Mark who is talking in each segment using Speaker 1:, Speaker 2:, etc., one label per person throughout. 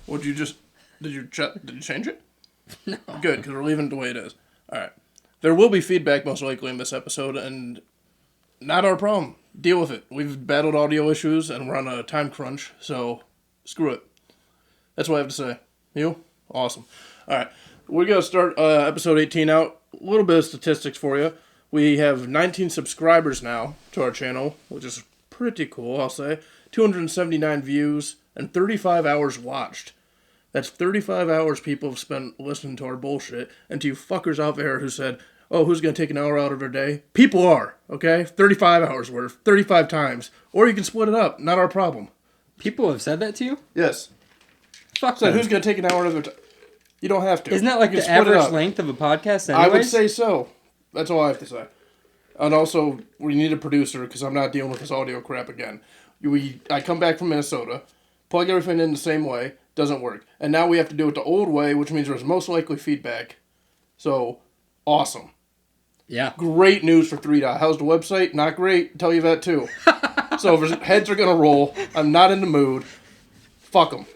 Speaker 1: Did you change it?
Speaker 2: No.
Speaker 1: Good, because we're leaving it the way it is. All right. There will be feedback most likely in this episode, and not our problem. Deal with it. We've battled audio issues, and we're on a time crunch, so screw it. That's what I have to say. You? Awesome. All right. We're going to start episode 18 out. A little bit of statistics for you. We have 19 subscribers now to our channel, which is pretty cool, I'll say. 279 views and 35 hours watched. That's 35 hours people have spent listening to our bullshit. And to you fuckers out there who said, oh, who's going to take an hour out of their day? People are, okay? 35 hours worth, 35 times. Or you can split it up. Not our problem.
Speaker 2: People have said that to you?
Speaker 1: Yes.
Speaker 2: Fuck
Speaker 1: So
Speaker 2: them.
Speaker 1: who's going to take an hour out of their time? You don't have to.
Speaker 2: Isn't that like the average length of a podcast anyways?
Speaker 1: I would say so. That's all I have to say. And also, we need a producer because I'm not dealing with this audio crap again. I come back from Minnesota, plug everything in the same way, doesn't work. And now we have to do it the old way, which means there's most likely feedback. So, awesome.
Speaker 2: Yeah.
Speaker 1: Great news for 3 Dot. How's the website? Not great. I'll tell you that too. So, if heads are going to roll, I'm not in the mood. Fuck them.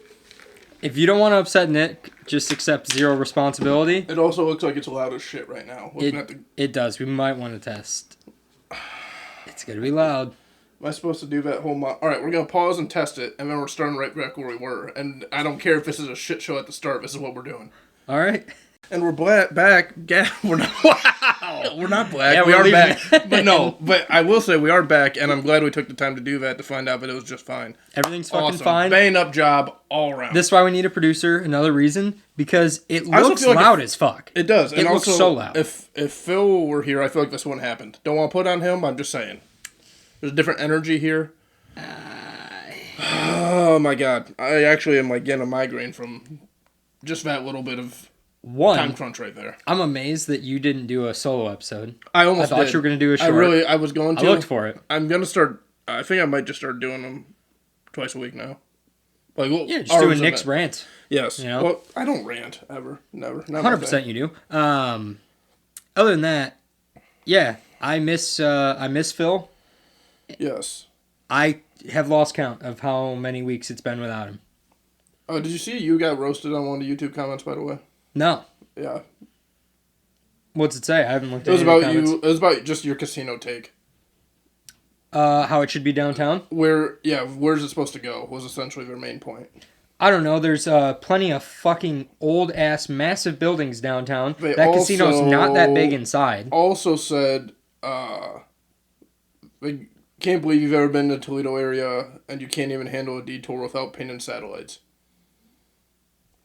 Speaker 2: If you don't want to upset Nick, just accept zero responsibility.
Speaker 1: It also looks like it's loud as shit right now.
Speaker 2: It does. We might want to test. It's going to be loud.
Speaker 1: Am I supposed to do that whole Alright, we're going to pause and test it, and then we're starting right back where we were. And I don't care if this is a shit show at the start, this is what we're doing.
Speaker 2: Alright.
Speaker 1: And we're back. We're not, wow. We're not black.
Speaker 2: Yeah,
Speaker 1: we are back.
Speaker 2: That.
Speaker 1: But I will say we are back, and I'm glad we took the time to do that to find out that it was just fine.
Speaker 2: Everything's fucking
Speaker 1: Awesome.
Speaker 2: fine.
Speaker 1: Bang up job all around.
Speaker 2: This is why we need a producer. Another reason, because it looks loud as fuck.
Speaker 1: It does.
Speaker 2: It
Speaker 1: and
Speaker 2: looks
Speaker 1: also,
Speaker 2: so loud.
Speaker 1: If Phil were here, I feel like this wouldn't happen. Don't want to put on him. I'm just saying. There's a different energy here. Oh my god. I actually am like getting a migraine from just that little bit of time crunch right there.
Speaker 2: I'm amazed that you didn't do a solo episode.
Speaker 1: I thought
Speaker 2: you were going to do a short.
Speaker 1: I was going to.
Speaker 2: I looked for it.
Speaker 1: I'm going to start. I think I might just start doing them twice a week now. Like,
Speaker 2: just doing Nick's rants.
Speaker 1: Yes.
Speaker 2: You know?
Speaker 1: Well, I don't rant ever. Never.
Speaker 2: 100% you do. Other than that, yeah, I miss Phil.
Speaker 1: Yes.
Speaker 2: I have lost count of how many weeks it's been without him.
Speaker 1: Oh, did you see you got roasted on one of the YouTube comments, by the way?
Speaker 2: No.
Speaker 1: Yeah.
Speaker 2: What's it say? I haven't looked at
Speaker 1: it.
Speaker 2: It
Speaker 1: was about just your casino take.
Speaker 2: How it should be downtown?
Speaker 1: Where's it supposed to go was essentially their main point.
Speaker 2: I don't know. There's plenty of fucking old-ass massive buildings downtown. Casino's not that big inside.
Speaker 1: Also said, they can't believe you've ever been to the Toledo area and you can't even handle a detour without pinning satellites.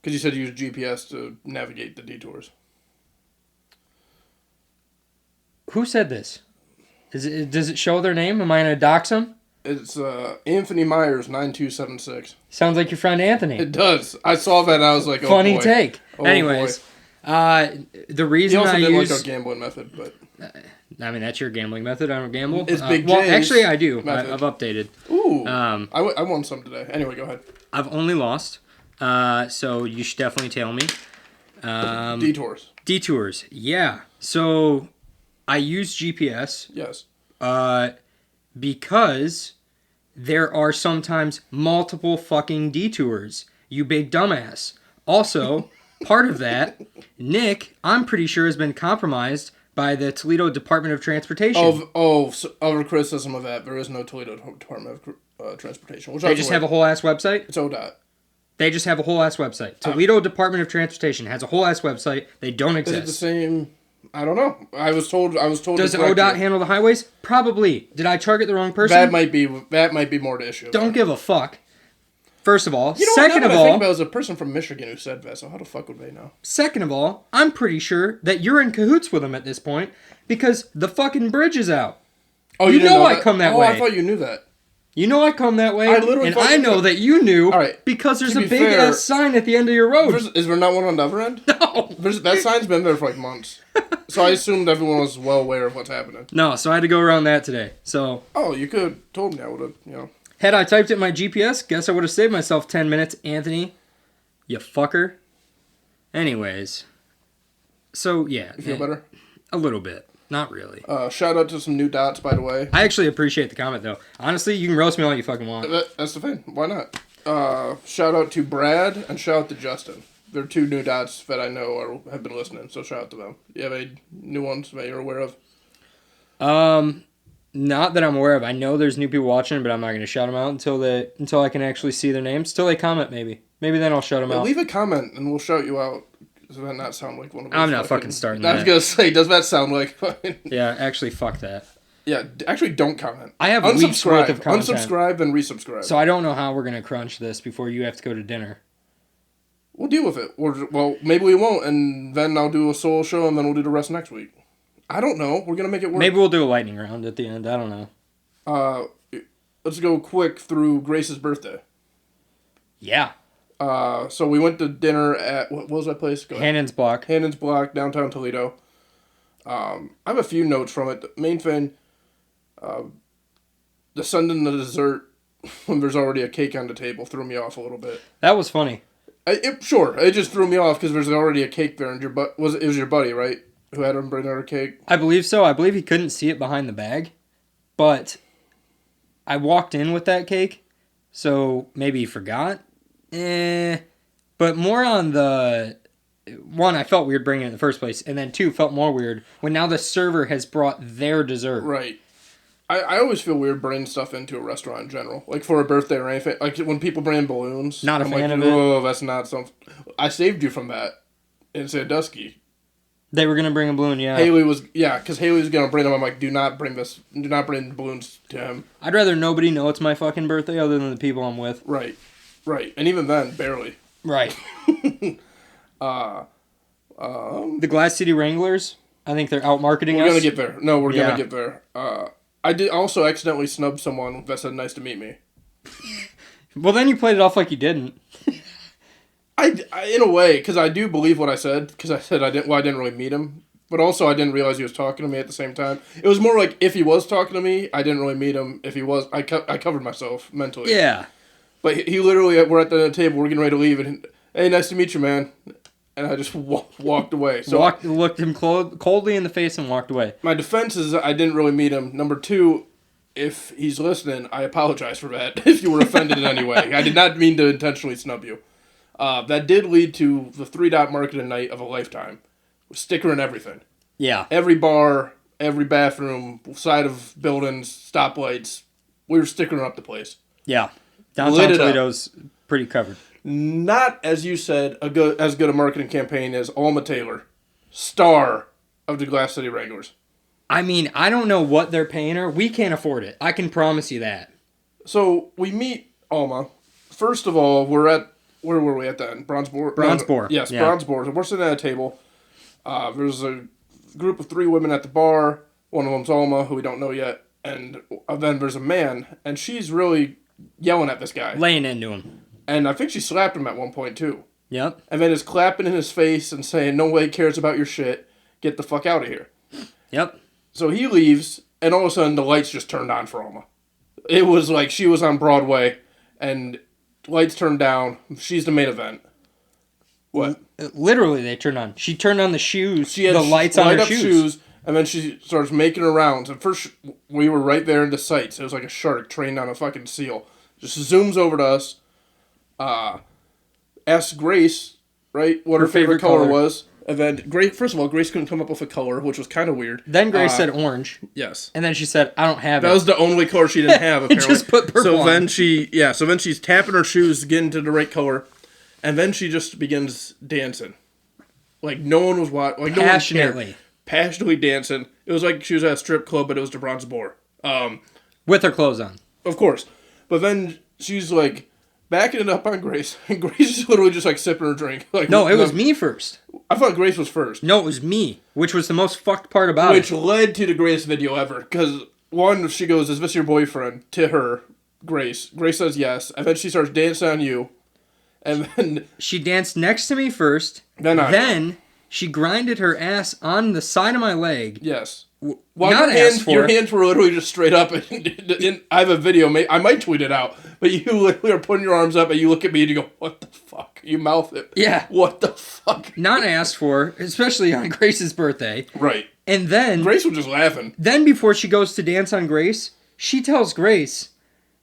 Speaker 1: Because you said you use GPS to navigate the detours.
Speaker 2: Who said this? Does it show their name? Am I going to dox them?
Speaker 1: It's Anthony Myers 9276.
Speaker 2: Sounds like your friend Anthony.
Speaker 1: It does. I saw that and I was like, oh
Speaker 2: funny
Speaker 1: boy.
Speaker 2: take.
Speaker 1: Oh,
Speaker 2: Anyways, the reason
Speaker 1: he also
Speaker 2: I
Speaker 1: didn't
Speaker 2: use
Speaker 1: like our gambling method, but
Speaker 2: I mean that's your gambling method. I don't gamble.
Speaker 1: It's Big
Speaker 2: well,
Speaker 1: J's
Speaker 2: actually, I do.
Speaker 1: method.
Speaker 2: I've updated.
Speaker 1: Ooh. I won some today. Anyway, go ahead.
Speaker 2: I've only lost. So you should definitely tell me. Detours. Yeah. So I use GPS.
Speaker 1: Yes.
Speaker 2: Because there are sometimes multiple fucking detours. You big dumbass. Also, part of that, Nick, I'm pretty sure has been compromised by the Toledo Department of Transportation.
Speaker 1: Of a criticism of that, there is no Toledo Department of Transportation. Which
Speaker 2: they just have a whole ass website?
Speaker 1: It's ODOT.
Speaker 2: They just have a whole ass website. Toledo Department of Transportation has a whole ass website. They don't exist.
Speaker 1: Is it the same? I don't know. I was told.
Speaker 2: Does ODOT handle the highways? Probably. Did I target the wrong person?
Speaker 1: That might be more the issue.
Speaker 2: Don't give a fuck. First of all.
Speaker 1: You know,
Speaker 2: second of all,
Speaker 1: I think about it was a person from Michigan who said that, so how the fuck would they know?
Speaker 2: Second of all, I'm pretty sure that you're in cahoots with them at this point because the fucking bridge is out.
Speaker 1: Oh,
Speaker 2: you know I come that way.
Speaker 1: Oh, I thought you knew that.
Speaker 2: You know I come that way, and I know that you knew because there's a big-ass sign at the end of your road.
Speaker 1: Is there not one on the other end?
Speaker 2: No.
Speaker 1: That sign's been there for like months. So I assumed everyone was well aware of what's happening.
Speaker 2: No, so I had to go around that today. So.
Speaker 1: Oh, you could have told me. I would have, you know.
Speaker 2: Had I typed it in my GPS, guess I would have saved myself 10 minutes, Anthony. You fucker. Anyways. So, yeah.
Speaker 1: You feel better?
Speaker 2: A little bit. Not really.
Speaker 1: Shout out to some new dots, by the way.
Speaker 2: I actually appreciate the comment, though. Honestly, you can roast me all you fucking want.
Speaker 1: That's the thing. Why not? Shout out to Brad and shout out to Justin. They're two new dots that I know have been listening, so shout out to them. You have any new ones that you're aware of?
Speaker 2: Not that I'm aware of. I know there's new people watching, but I'm not going to shout them out until I can actually see their names. Till they comment, maybe. Maybe then I'll shout them out.
Speaker 1: Leave a comment and we'll shout you out. Does that not sound like one of those?
Speaker 2: I'm not fucking starting that.
Speaker 1: I was going to say, does that sound like fucking...
Speaker 2: Yeah, actually, fuck that.
Speaker 1: Yeah, actually don't comment.
Speaker 2: I have weeks worth of content.
Speaker 1: Unsubscribe and resubscribe.
Speaker 2: So I don't know how we're going to crunch this before you have to go to dinner.
Speaker 1: We'll deal with it. Well, maybe we won't, and then I'll do a solo show, and then we'll do the rest next week. I don't know. We're going to make it work.
Speaker 2: Maybe we'll do a lightning round at the end. I don't know.
Speaker 1: Let's go quick through Grace's birthday.
Speaker 2: Yeah.
Speaker 1: So we went to dinner at, what was that place?
Speaker 2: Hannon's Block.
Speaker 1: Hannon's Block, downtown Toledo. I have a few notes from it. The main thing, the sending the dessert when there's already a cake on the table threw me off a little bit.
Speaker 2: That was funny.
Speaker 1: It just threw me off because there's already a cake there, and it was your buddy, right, who had him bring out a cake?
Speaker 2: I believe so. I believe he couldn't see it behind the bag, but I walked in with that cake, so maybe he forgot. But more on the... One, I felt weird bringing it in the first place, and then two, felt more weird when now the server has brought their dessert.
Speaker 1: Right. I always feel weird bringing stuff into a restaurant in general. Like for a birthday or anything. Like when people bring in balloons.
Speaker 2: Not a fan of it.
Speaker 1: Oh, that's not something... I saved you from that in Sandusky.
Speaker 2: They were going to bring a balloon, yeah.
Speaker 1: Because Haley was going to bring them. I'm like, do not bring balloons to him.
Speaker 2: I'd rather nobody know it's my fucking birthday other than the people I'm with.
Speaker 1: Right. And even then, barely.
Speaker 2: Right. The Glass City Wranglers, I think they're out marketing us.
Speaker 1: We're going to get there. No, we're going to get there. I did also accidentally snub someone that said nice to meet me.
Speaker 2: Well, then you played it off like you didn't.
Speaker 1: I in a way, because I do believe what I said, because I said I didn't really meet him, but also I didn't realize he was talking to me at the same time. It was more like if he was talking to me, I didn't really meet him. If he was, I covered myself mentally.
Speaker 2: Yeah.
Speaker 1: But he literally, we're at the table, we're getting ready to leave, and hey, nice to meet you, man. And I just walked away. So
Speaker 2: looked him coldly in the face and walked away.
Speaker 1: My defense is I didn't really meet him. Number two, if he's listening, I apologize for that. If you were offended in any way, I did not mean to intentionally snub you. That did lead to the 3-dot marketing night of a lifetime, with sticker and everything.
Speaker 2: Yeah.
Speaker 1: Every bar, every bathroom, side of buildings, stoplights, we were stickering up the place.
Speaker 2: Yeah. Downtown Toledo's pretty covered.
Speaker 1: Not, as you said, as good a marketing campaign as Alma Taylor, star of the Glass City Wranglers.
Speaker 2: I mean, I don't know what they're paying her. We can't afford it. I can promise you that.
Speaker 1: So, we meet Alma. First of all, where were we at then? Bronze Boar?
Speaker 2: Bronze Boar.
Speaker 1: Yes,
Speaker 2: yeah.
Speaker 1: Bronze Boar. So we're sitting at a table. There's a group of 3 women at the bar. One of them's Alma, who we don't know yet. And then there's a man, and she's really yelling at this guy.
Speaker 2: Laying into him.
Speaker 1: And I think she slapped him at one point, too.
Speaker 2: Yep.
Speaker 1: And then is clapping in his face and saying, no way cares about your shit. Get the fuck out of here.
Speaker 2: Yep.
Speaker 1: So he leaves, and all of a sudden the lights just turned on for Alma. It was like she was on Broadway, and lights turned down. She's the main event. What?
Speaker 2: Literally, they turned on. She turned on the shoes.
Speaker 1: She had
Speaker 2: the lights on her shoes.
Speaker 1: And then she starts making her rounds. And first, we were right there in the sights. It was like a shark trained on a fucking seal. Just zooms over to us. Asks Grace, right, what her favorite color was. And then, first of all, Grace couldn't come up with a color, which was kind of weird.
Speaker 2: Then Grace said orange.
Speaker 1: Yes.
Speaker 2: And then she said, I don't have it.
Speaker 1: That was the only color she didn't have, apparently.
Speaker 2: Just put purple on.
Speaker 1: Then she's tapping her shoes to get into the right color. And then she just begins dancing. Like, no one was watching. Like,
Speaker 2: passionately.
Speaker 1: No one cared. Passionately dancing. It was like she was at a strip club, but it was the Bronze Boar.
Speaker 2: With her clothes on.
Speaker 1: Of course. But then she's like backing it up on Grace. And Grace is literally just like sipping her drink. Like,
Speaker 2: no, it was me first.
Speaker 1: I thought Grace was first.
Speaker 2: No, it was me, which was the most fucked part about it.
Speaker 1: Which led to the greatest video ever. Because, one, she goes, is this your boyfriend? To her, Grace. Grace says yes. And then she starts dancing on you. And then...
Speaker 2: She danced next to me first.
Speaker 1: Then
Speaker 2: she grinded her ass on the side of my leg.
Speaker 1: Yes.
Speaker 2: Not
Speaker 1: your hands were literally just straight up. I have a video. I might tweet it out. But you literally are putting your arms up and you look at me and you go, what the fuck? You mouth it.
Speaker 2: Yeah.
Speaker 1: What the fuck?
Speaker 2: Not asked for, especially on Grace's birthday.
Speaker 1: Right.
Speaker 2: And then...
Speaker 1: Grace was just laughing.
Speaker 2: Then before she goes to dance on Grace, she tells Grace,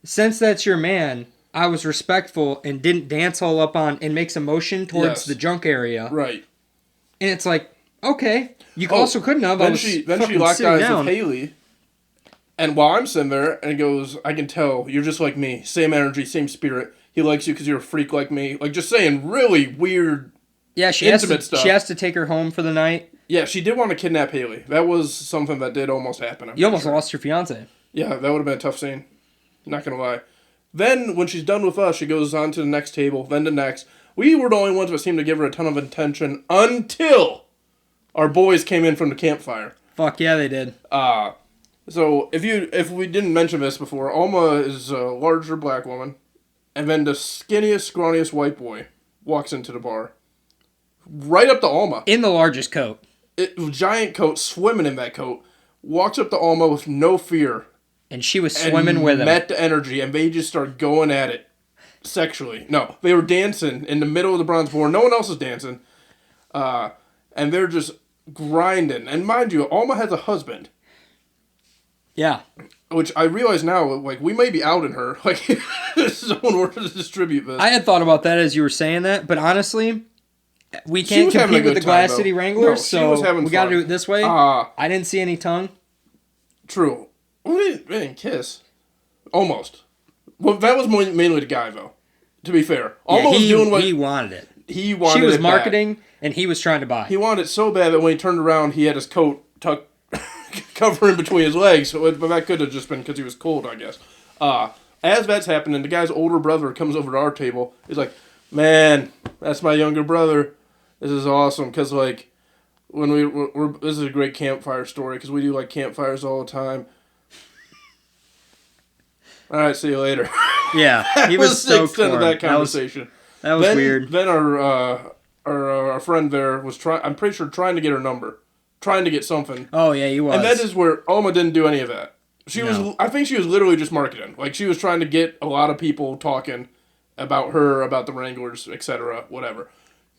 Speaker 2: since that's your man, I was respectful and didn't dance all up on and make some motion towards
Speaker 1: Yes.
Speaker 2: the junk area.
Speaker 1: Right.
Speaker 2: And it's like, okay. You also couldn't have.
Speaker 1: Then she locked eyes with Haley. And while I'm sitting there, and goes, I can tell, you're just like me. Same energy, same spirit. He likes you because you're a freak like me. Like, just saying really weird, intimate stuff.
Speaker 2: She has to take her home for the night.
Speaker 1: Yeah, she did want to kidnap Haley. That was something that did almost happen.
Speaker 2: You almost lost your fiance.
Speaker 1: Yeah, that would have been a tough scene. Not going to lie. Then, when she's done with us, she goes on to the next table, then the next. We were the only ones that seemed to give her a ton of attention until our boys came in from the campfire.
Speaker 2: Fuck yeah, they did.
Speaker 1: So, if we didn't mention this before, Alma is a larger black woman, and then the skinniest, scrawniest white boy walks into the bar. Right up to Alma.
Speaker 2: In the largest coat.
Speaker 1: Giant coat, swimming in that coat. Walks up to Alma with no fear.
Speaker 2: And she was swimming with him.
Speaker 1: Met the energy, and they just started going at it sexually. No, they were dancing in the middle of the bronze board. No one else is dancing. And they're just grinding. And mind you, Alma has a husband.
Speaker 2: Yeah.
Speaker 1: Which I realize now, like, we may be outing her. Like, if someone were to distribute this.
Speaker 2: I had thought about that as you were saying that, but honestly, we can't compete with the Glass City Wranglers, so we got to do it this way. I didn't see any tongue.
Speaker 1: True. We didn't kiss. Almost. Well, that was mainly the guy, though. To be fair. Alma was doing what...
Speaker 2: He wanted it.
Speaker 1: He wanted it
Speaker 2: She was
Speaker 1: bad.
Speaker 2: Marketing, and he was trying to buy.
Speaker 1: He wanted it so bad that when he turned around, he had his coat tucked, covering between his legs. But that could have just been because he was cold, I guess. As that's happening, the guy's older brother comes over to our table. He's like, man, that's my younger brother. This is awesome. Because, like, when this is a great campfire story because we do, like, campfires all the time. All right, see you later.
Speaker 2: Yeah, he was so
Speaker 1: extent of that conversation.
Speaker 2: That was weird.
Speaker 1: Then our friend there was I'm pretty sure trying to get her number, trying to get something.
Speaker 2: Oh yeah, he was.
Speaker 1: And that is where Alma didn't do any of that. She was. I think she was literally just marketing. Like she was trying to get a lot of people talking about her, about the Wranglers, etc., whatever.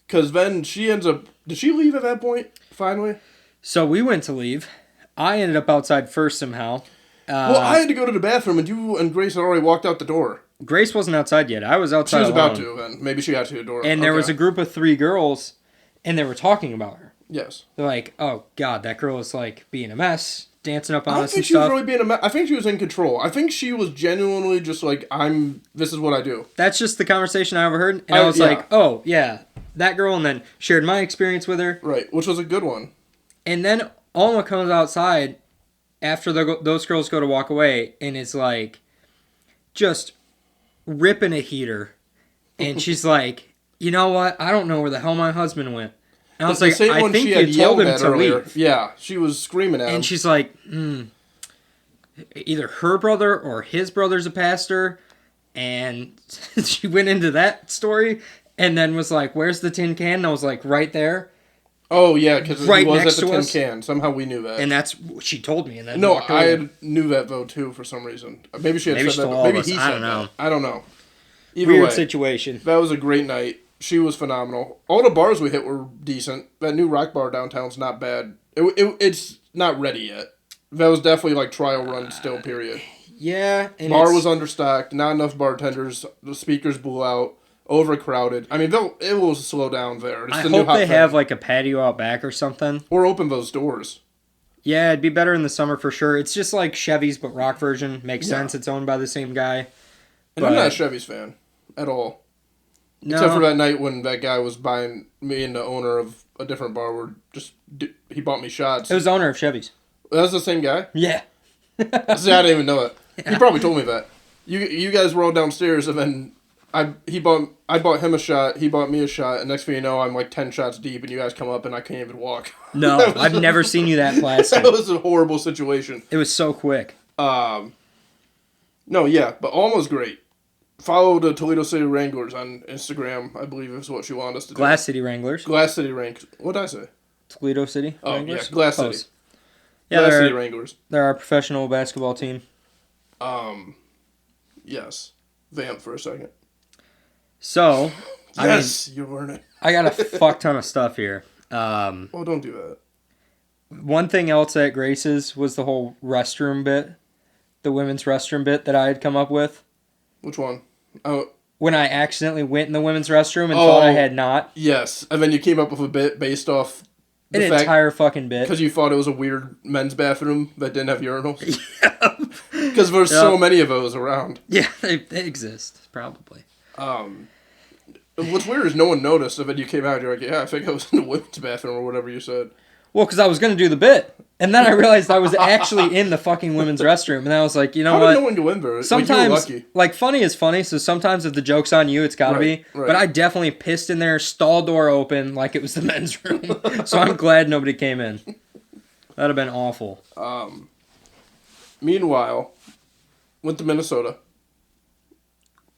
Speaker 1: Because then she ends up. Did she leave at that point? Finally.
Speaker 2: So we went to leave. I ended up outside first somehow.
Speaker 1: Well, I had to go to the bathroom, and you and Grace had already walked out the door.
Speaker 2: Grace wasn't outside yet. I was outside.
Speaker 1: She was
Speaker 2: alone.
Speaker 1: about to, and maybe she got to the door.
Speaker 2: And there was a group of 3 girls, and they were talking about her.
Speaker 1: Yes.
Speaker 2: They're like, "Oh God, that girl is like being a mess, dancing up on us and stuff."
Speaker 1: I don't think she was really being a mess. I think she was in control. I think she was genuinely just like, this is what I do.
Speaker 2: That's just the conversation I overheard, and I was like, "Oh yeah, that girl," and then shared my experience with her.
Speaker 1: Right, which was a good one.
Speaker 2: And then Alma comes outside after those girls go to walk away, and is like, just ripping a heater, and she's like, "You know what? I don't know where the hell my husband went." And I was like, "I think you told him to leave."
Speaker 1: Yeah, she was screaming at him.
Speaker 2: And she's like, either her brother or his brother's a pastor, and she went into that story, and then was like, "Where's the tin can?" And I was like, "Right there."
Speaker 1: Oh yeah, because
Speaker 2: right
Speaker 1: he was
Speaker 2: next
Speaker 1: at the
Speaker 2: to
Speaker 1: tin
Speaker 2: us.
Speaker 1: can. Somehow we knew that.
Speaker 2: And that's she told me. And then
Speaker 1: no, I knew that though too for some reason. Maybe she had said that. But maybe he said that. I don't know. Either
Speaker 2: Weird
Speaker 1: way,
Speaker 2: situation.
Speaker 1: That was a great night. She was phenomenal. All the bars we hit were decent. That new rock bar downtown's not bad. It's not ready yet. That was definitely like trial run still. Period.
Speaker 2: Yeah.
Speaker 1: And bar was understocked. Not enough bartenders. The speakers blew out. Overcrowded. I mean, it will slow down there. It's
Speaker 2: I hope they have like a patio out back or something.
Speaker 1: Or open those doors.
Speaker 2: Yeah, it'd be better in the summer for sure. It's just like Chevy's but rock version. Makes sense. It's owned by the same guy.
Speaker 1: And I'm not a Chevy's fan at all. No. Except for that night when that guy was buying me and the owner of a different bar he bought me shots.
Speaker 2: It was the owner of Chevy's.
Speaker 1: That's the same guy?
Speaker 2: Yeah.
Speaker 1: See, I didn't even know it. Yeah. He probably told me that. You guys were all downstairs and then I bought him a shot, he bought me a shot, and next thing you know, I'm like 10 shots deep, and you guys come up, and I can't even walk.
Speaker 2: No, I've never seen you that plastic.
Speaker 1: That was a horrible situation.
Speaker 2: It was so quick.
Speaker 1: No, yeah, but almost great. Follow the Toledo City Wranglers on Instagram, I believe is what she wanted us to do.
Speaker 2: Glass City Wranglers.
Speaker 1: Glass City Wranglers. What did I say?
Speaker 2: Toledo City Wranglers?
Speaker 1: Oh, yeah, Glass City.
Speaker 2: Yeah,
Speaker 1: Glass City Wranglers.
Speaker 2: They're our professional basketball team.
Speaker 1: Yes. Vamp for a second.
Speaker 2: So,
Speaker 1: yes, you weren't it.
Speaker 2: I got a fuck ton of stuff here.
Speaker 1: Well, don't do that.
Speaker 2: One thing else at Grace's was the whole restroom bit, the women's restroom bit that I had come up with.
Speaker 1: Which one? Oh,
Speaker 2: when I accidentally went in the women's restroom and thought I had not.
Speaker 1: yes. And then you came up with a bit based off
Speaker 2: An entire fucking bit.
Speaker 1: Because you thought it was a weird men's bathroom that didn't have urinals? Because there's so many of those around.
Speaker 2: Yeah, they exist, probably.
Speaker 1: What's weird is no one noticed. And then you came out and you're like, yeah, I think I was in the women's bathroom or whatever you said.
Speaker 2: Well, because I was going to do the bit. And then I realized I was actually in the fucking women's restroom. And I was like, you know what?
Speaker 1: How did no one go in there?
Speaker 2: Sometimes,
Speaker 1: like,
Speaker 2: funny is funny. So sometimes if the joke's on you, it's got to be.
Speaker 1: Right.
Speaker 2: But I definitely pissed in there, stall door open, like it was the men's room. So I'm glad nobody came in. That'd have been awful.
Speaker 1: Meanwhile, went to Minnesota.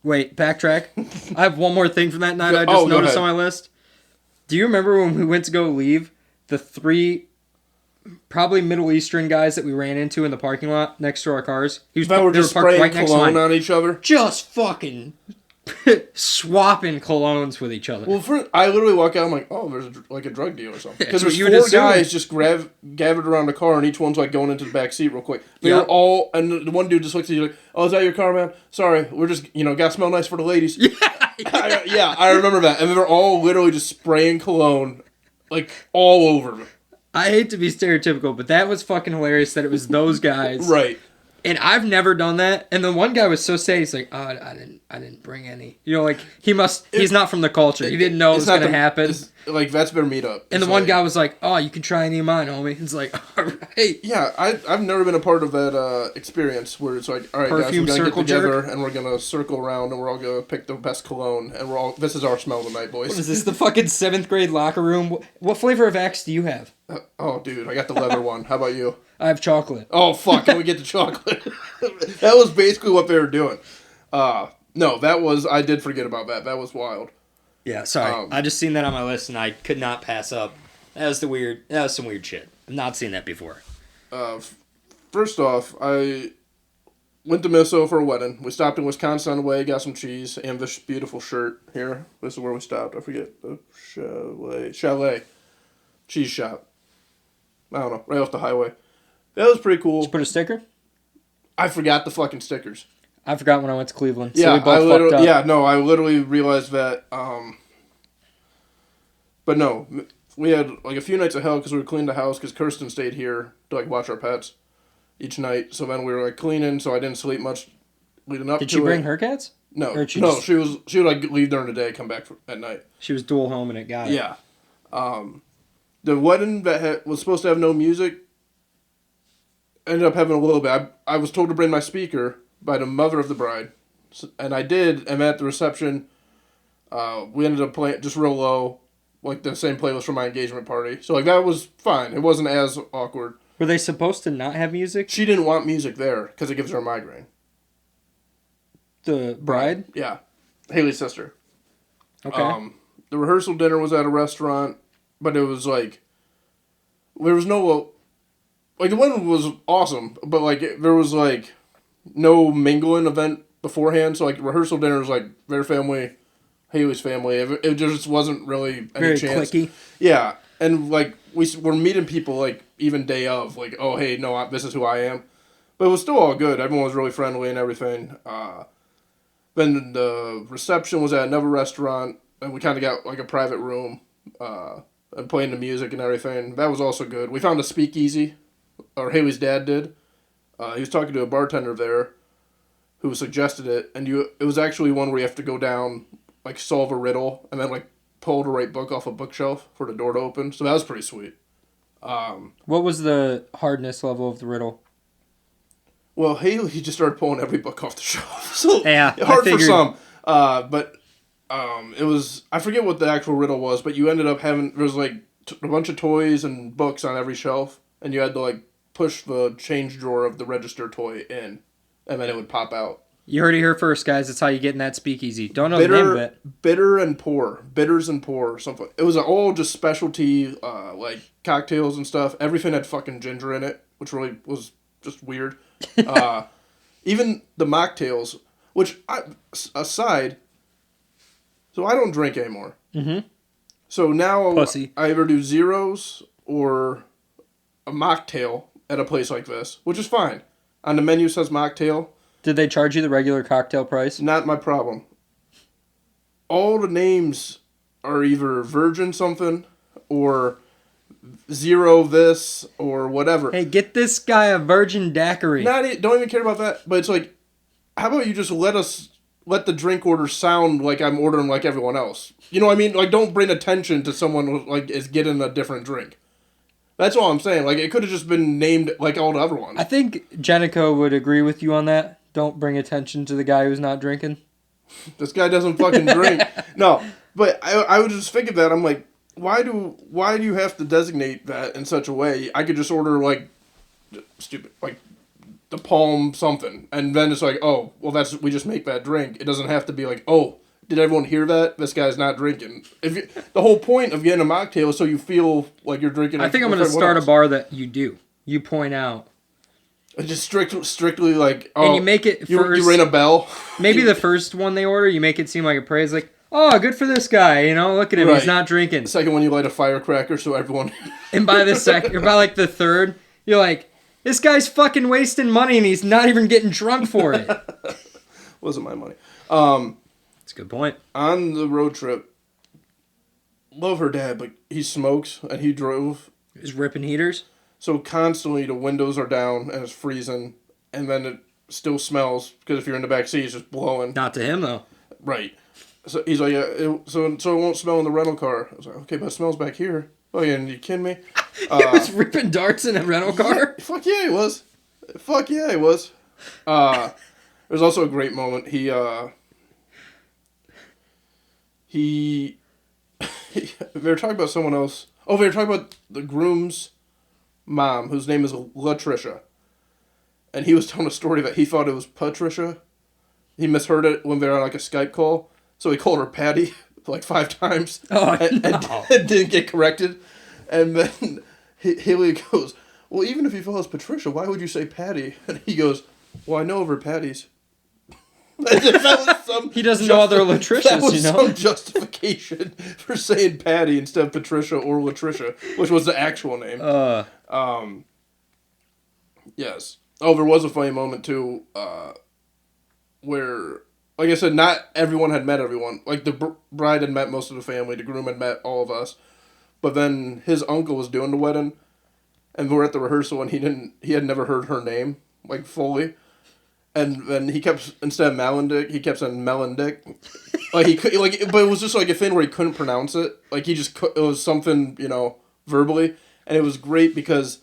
Speaker 2: Wait, backtrack. I have one more thing from that night I just noticed on my list. Do you remember when we went to go leave, the 3 probably Middle Eastern guys that we ran into in the parking lot next to our cars?
Speaker 1: They were just spraying cologne on each other?
Speaker 2: Just fucking swapping colognes with each other.
Speaker 1: Well, I literally walk out, I'm like, oh, there's a drug deal or something. Because there's
Speaker 2: you
Speaker 1: 4 guys just gathered around the car, and each one's like going into the back seat real quick. They were all, and the one dude just looks at you like, oh, is that your car, man? Sorry, we're just, gotta smell nice for the ladies. I remember that. And they're all literally just spraying cologne, like, all over them.
Speaker 2: I hate to be stereotypical, but that was fucking hilarious that it was those guys.
Speaker 1: Right.
Speaker 2: And I've never done that. And the one guy was so sad. He's like, "Oh, I didn't bring any." Like he's not from the culture. He didn't know it was gonna happen.
Speaker 1: Like that's their meetup.
Speaker 2: And the one guy was like, "Oh, you can try any of mine, homie." It's like, all right.
Speaker 1: Yeah, I've never been a part of that experience where it's like, all right,
Speaker 2: Perfume
Speaker 1: guys, we're gonna get together
Speaker 2: jerk.
Speaker 1: and we're gonna circle around and we're all gonna pick the best cologne and this is our smell tonight, boys.
Speaker 2: What is this? The fucking 7th grade locker room? What flavor of Axe do you have?
Speaker 1: Oh, dude, I got the leather one. How about you?
Speaker 2: I have chocolate.
Speaker 1: Oh, fuck, can we get the chocolate? That was basically what they were doing. No, I did forget about that. That was wild.
Speaker 2: Yeah, sorry. I just seen that on my list and I could not pass up. That was some weird shit. I've not seen that before.
Speaker 1: First off, I went to Minnesota for a wedding. We stopped in Wisconsin on the way, got some cheese, and this beautiful shirt here. This is where we stopped. I forget. The Chalet. Cheese shop. I don't know. Right off the highway. That was pretty cool.
Speaker 2: Did you put a sticker?
Speaker 1: I forgot the fucking stickers.
Speaker 2: I forgot when I went to Cleveland.
Speaker 1: Yeah,
Speaker 2: so we both fucked up.
Speaker 1: Yeah, no, I literally realized that. But no, we had like a few nights of hell because we were cleaning the house because Kirsten stayed here to like watch our pets each night. So then we were like cleaning, so I didn't sleep much leading up to it.
Speaker 2: Did she bring her cats?
Speaker 1: No, she would like leave during the day, come back at night.
Speaker 2: She was dual homing it. Got it.
Speaker 1: Yeah. The wedding that was supposed to have no music ended up having a little bit. I was told to bring my speaker by the mother of the bride, and I did. And at the reception, we ended up playing just real low, like the same playlist from my engagement party. So like that was fine. It wasn't as awkward.
Speaker 2: Were they supposed to not have music?
Speaker 1: She didn't want music there because it gives her a migraine.
Speaker 2: The bride?
Speaker 1: Yeah, Haley's sister.
Speaker 2: Okay.
Speaker 1: The rehearsal dinner was at a restaurant, but it was like there was no like the wedding was awesome, but like there was like no mingling event beforehand. So like rehearsal dinner was like their family, Haley's family. It just wasn't really any
Speaker 2: very
Speaker 1: chance.
Speaker 2: cliquey.
Speaker 1: Yeah, and like we're meeting people like even day of like, oh hey, no, this is who I am. But it was still all good. Everyone was really friendly and everything. Then the reception was at another restaurant, and we kind of got like a private room and playing the music and everything. That was also good. We found a speakeasy, or Haley's dad did. He was talking to a bartender there who suggested it, and it was actually one where you have to go down, like solve a riddle, and then like pull the right book off a bookshelf for the door to open. So that was pretty sweet.
Speaker 2: What was the hardness level of the riddle?
Speaker 1: Well, Haley just started pulling every book off the shelf. So
Speaker 2: yeah,
Speaker 1: hard for some. But it was, I forget what the actual riddle was, but you ended up having, there was like a bunch of toys and books on every shelf, and you had to like push the change drawer of the register toy in, and then it would pop out.
Speaker 2: You heard it here first, guys. That's how you get in that speakeasy. Don't know the name of it.
Speaker 1: Bitters and pour, something. It was all just specialty, like cocktails and stuff. Everything had fucking ginger in it, which really was just weird. Even the mocktails, which aside, so I don't drink anymore.
Speaker 2: Mm-hmm.
Speaker 1: So now
Speaker 2: Pussy.
Speaker 1: I either do zeros or a mocktail at a place like this, which is fine. On the menu says mocktail.
Speaker 2: Did they charge you the regular cocktail price?
Speaker 1: Not my problem. All the names are either virgin something or zero this or whatever.
Speaker 2: Hey, get this guy a virgin daiquiri.
Speaker 1: Don't even care about that. But it's like, how about you just let the drink order sound like I'm ordering like everyone else? You know what I mean? Like, don't bring attention to someone who, like, is getting a different drink. That's all I'm saying. Like, it could have just been named like all the other ones.
Speaker 2: I think Jenico would agree with you on that. Don't bring attention to the guy who's not drinking.
Speaker 1: This guy doesn't fucking drink. No, but I was just thinking that. I'm like, why do you have to designate that in such a way? I could just order, like, stupid, like, the Palm something. And then it's like, oh, well, we just make that drink. It doesn't have to be like, oh, did everyone hear that? This guy's not drinking. The whole point of getting a mocktail is so you feel like you're drinking.
Speaker 2: I think I'm going to start a bar that you do. You point out.
Speaker 1: Just strictly like, oh,
Speaker 2: and you make it first.
Speaker 1: You ring a bell.
Speaker 2: Maybe the first one they order, you make it seem like a praise, like, oh, good for this guy, you know, look at him, right. He's not drinking.
Speaker 1: The second one, you light a firecracker so everyone...
Speaker 2: And by the second, or by like the third, you're like, this guy's fucking wasting money and he's not even getting drunk for it.
Speaker 1: Wasn't my money.
Speaker 2: That's a good point.
Speaker 1: On the road trip, love her dad, but he smokes and he drove.
Speaker 2: He's ripping heaters?
Speaker 1: So constantly the windows are down and it's freezing, and then it still smells because if you're in the back seat, it's just blowing.
Speaker 2: Not to him though.
Speaker 1: Right. So he's like, yeah, so it won't smell in the rental car. I was like, okay, but it smells back here. Oh yeah, and you kidding me?
Speaker 2: He was ripping darts in a rental car.
Speaker 1: Fuck yeah, he was. Fuck yeah, he was. There's also a great moment. They were talking about someone else. Oh, they were talking about the groom's mom, whose name is Latricia. And he was telling a story that he thought it was Patricia. He misheard it when they were on like a Skype call. So he called her Patty like 5 times.
Speaker 2: Oh,
Speaker 1: and didn't get corrected. And then Haley goes, well, even if you thought it was Patricia, why would you say Patty? And he goes, well, I know of her Patties.
Speaker 2: He doesn't know other Latricias,
Speaker 1: that was
Speaker 2: you know?
Speaker 1: some justification for saying Patty instead of Patricia or Latricia, which was the actual name. Yes. Oh, there was a funny moment, too, where, like I said, not everyone had met everyone. Like, the bride had met most of the family, the groom had met all of us. But then his uncle was doing the wedding, and we were at the rehearsal, and he had never heard her name, like, fully. And then he kept, instead of Malendick, he kept saying Melendick. But it was just like a thing where he couldn't pronounce it. Like, it was something, you know, verbally. And it was great because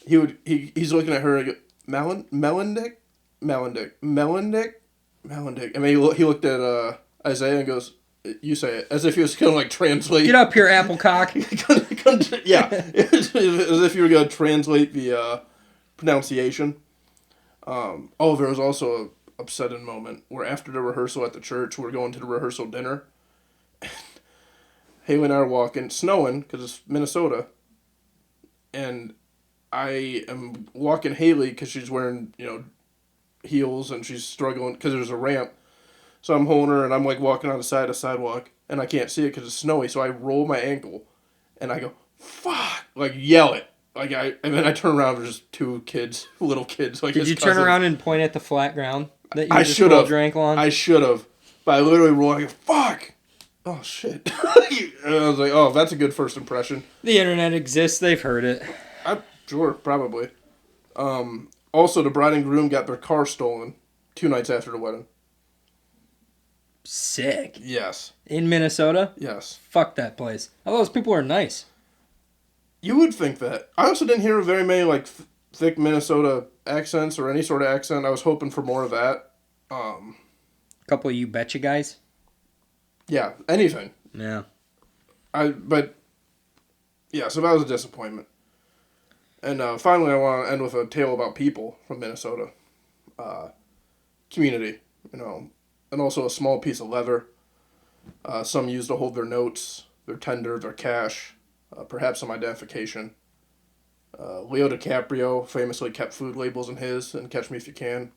Speaker 1: he's looking at her and Melendick? Melendick. I mean, he looked at Isaiah and goes, you say it. As if he was going to, like, translate.
Speaker 2: Get up here, Applecock.
Speaker 1: Yeah. As if you were going to translate the pronunciation. There was also an upsetting moment where after the rehearsal at the church, we're going to the rehearsal dinner. Haley and I are walking, snowing, because it's Minnesota. And I am walking Haley because she's wearing, you know, heels and she's struggling because there's a ramp. So I'm holding her and I'm like walking on the side of the sidewalk and I can't see it because it's snowy. So I roll my ankle and I go, fuck, like yell it. And then I turn around, there's just 2 kids, little kids. Like,
Speaker 2: did you turn around and point at the flat ground that you
Speaker 1: just rolled
Speaker 2: your ankle on?
Speaker 1: I should have. But I literally rolled, I go, fuck! Oh, shit. And I was like, oh, that's a good first impression.
Speaker 2: The internet exists, they've heard it.
Speaker 1: Sure, probably. Also, the bride and groom got their car stolen 2 nights after the wedding.
Speaker 2: Sick.
Speaker 1: Yes.
Speaker 2: In Minnesota?
Speaker 1: Yes.
Speaker 2: Fuck that place. All those people are nice.
Speaker 1: You would think that. I also didn't hear very many, like, thick Minnesota accents or any sort of accent. I was hoping for more of that.
Speaker 2: A couple of you betcha guys?
Speaker 1: Yeah, anything.
Speaker 2: Yeah.
Speaker 1: So that was a disappointment. And finally, I want to end with a tale about people from Minnesota. Community, you know, and also a small piece of leather. Some used to hold their notes, their tender, their cash. Perhaps some identification. Leo DiCaprio famously kept food labels in his in Catch Me If You Can,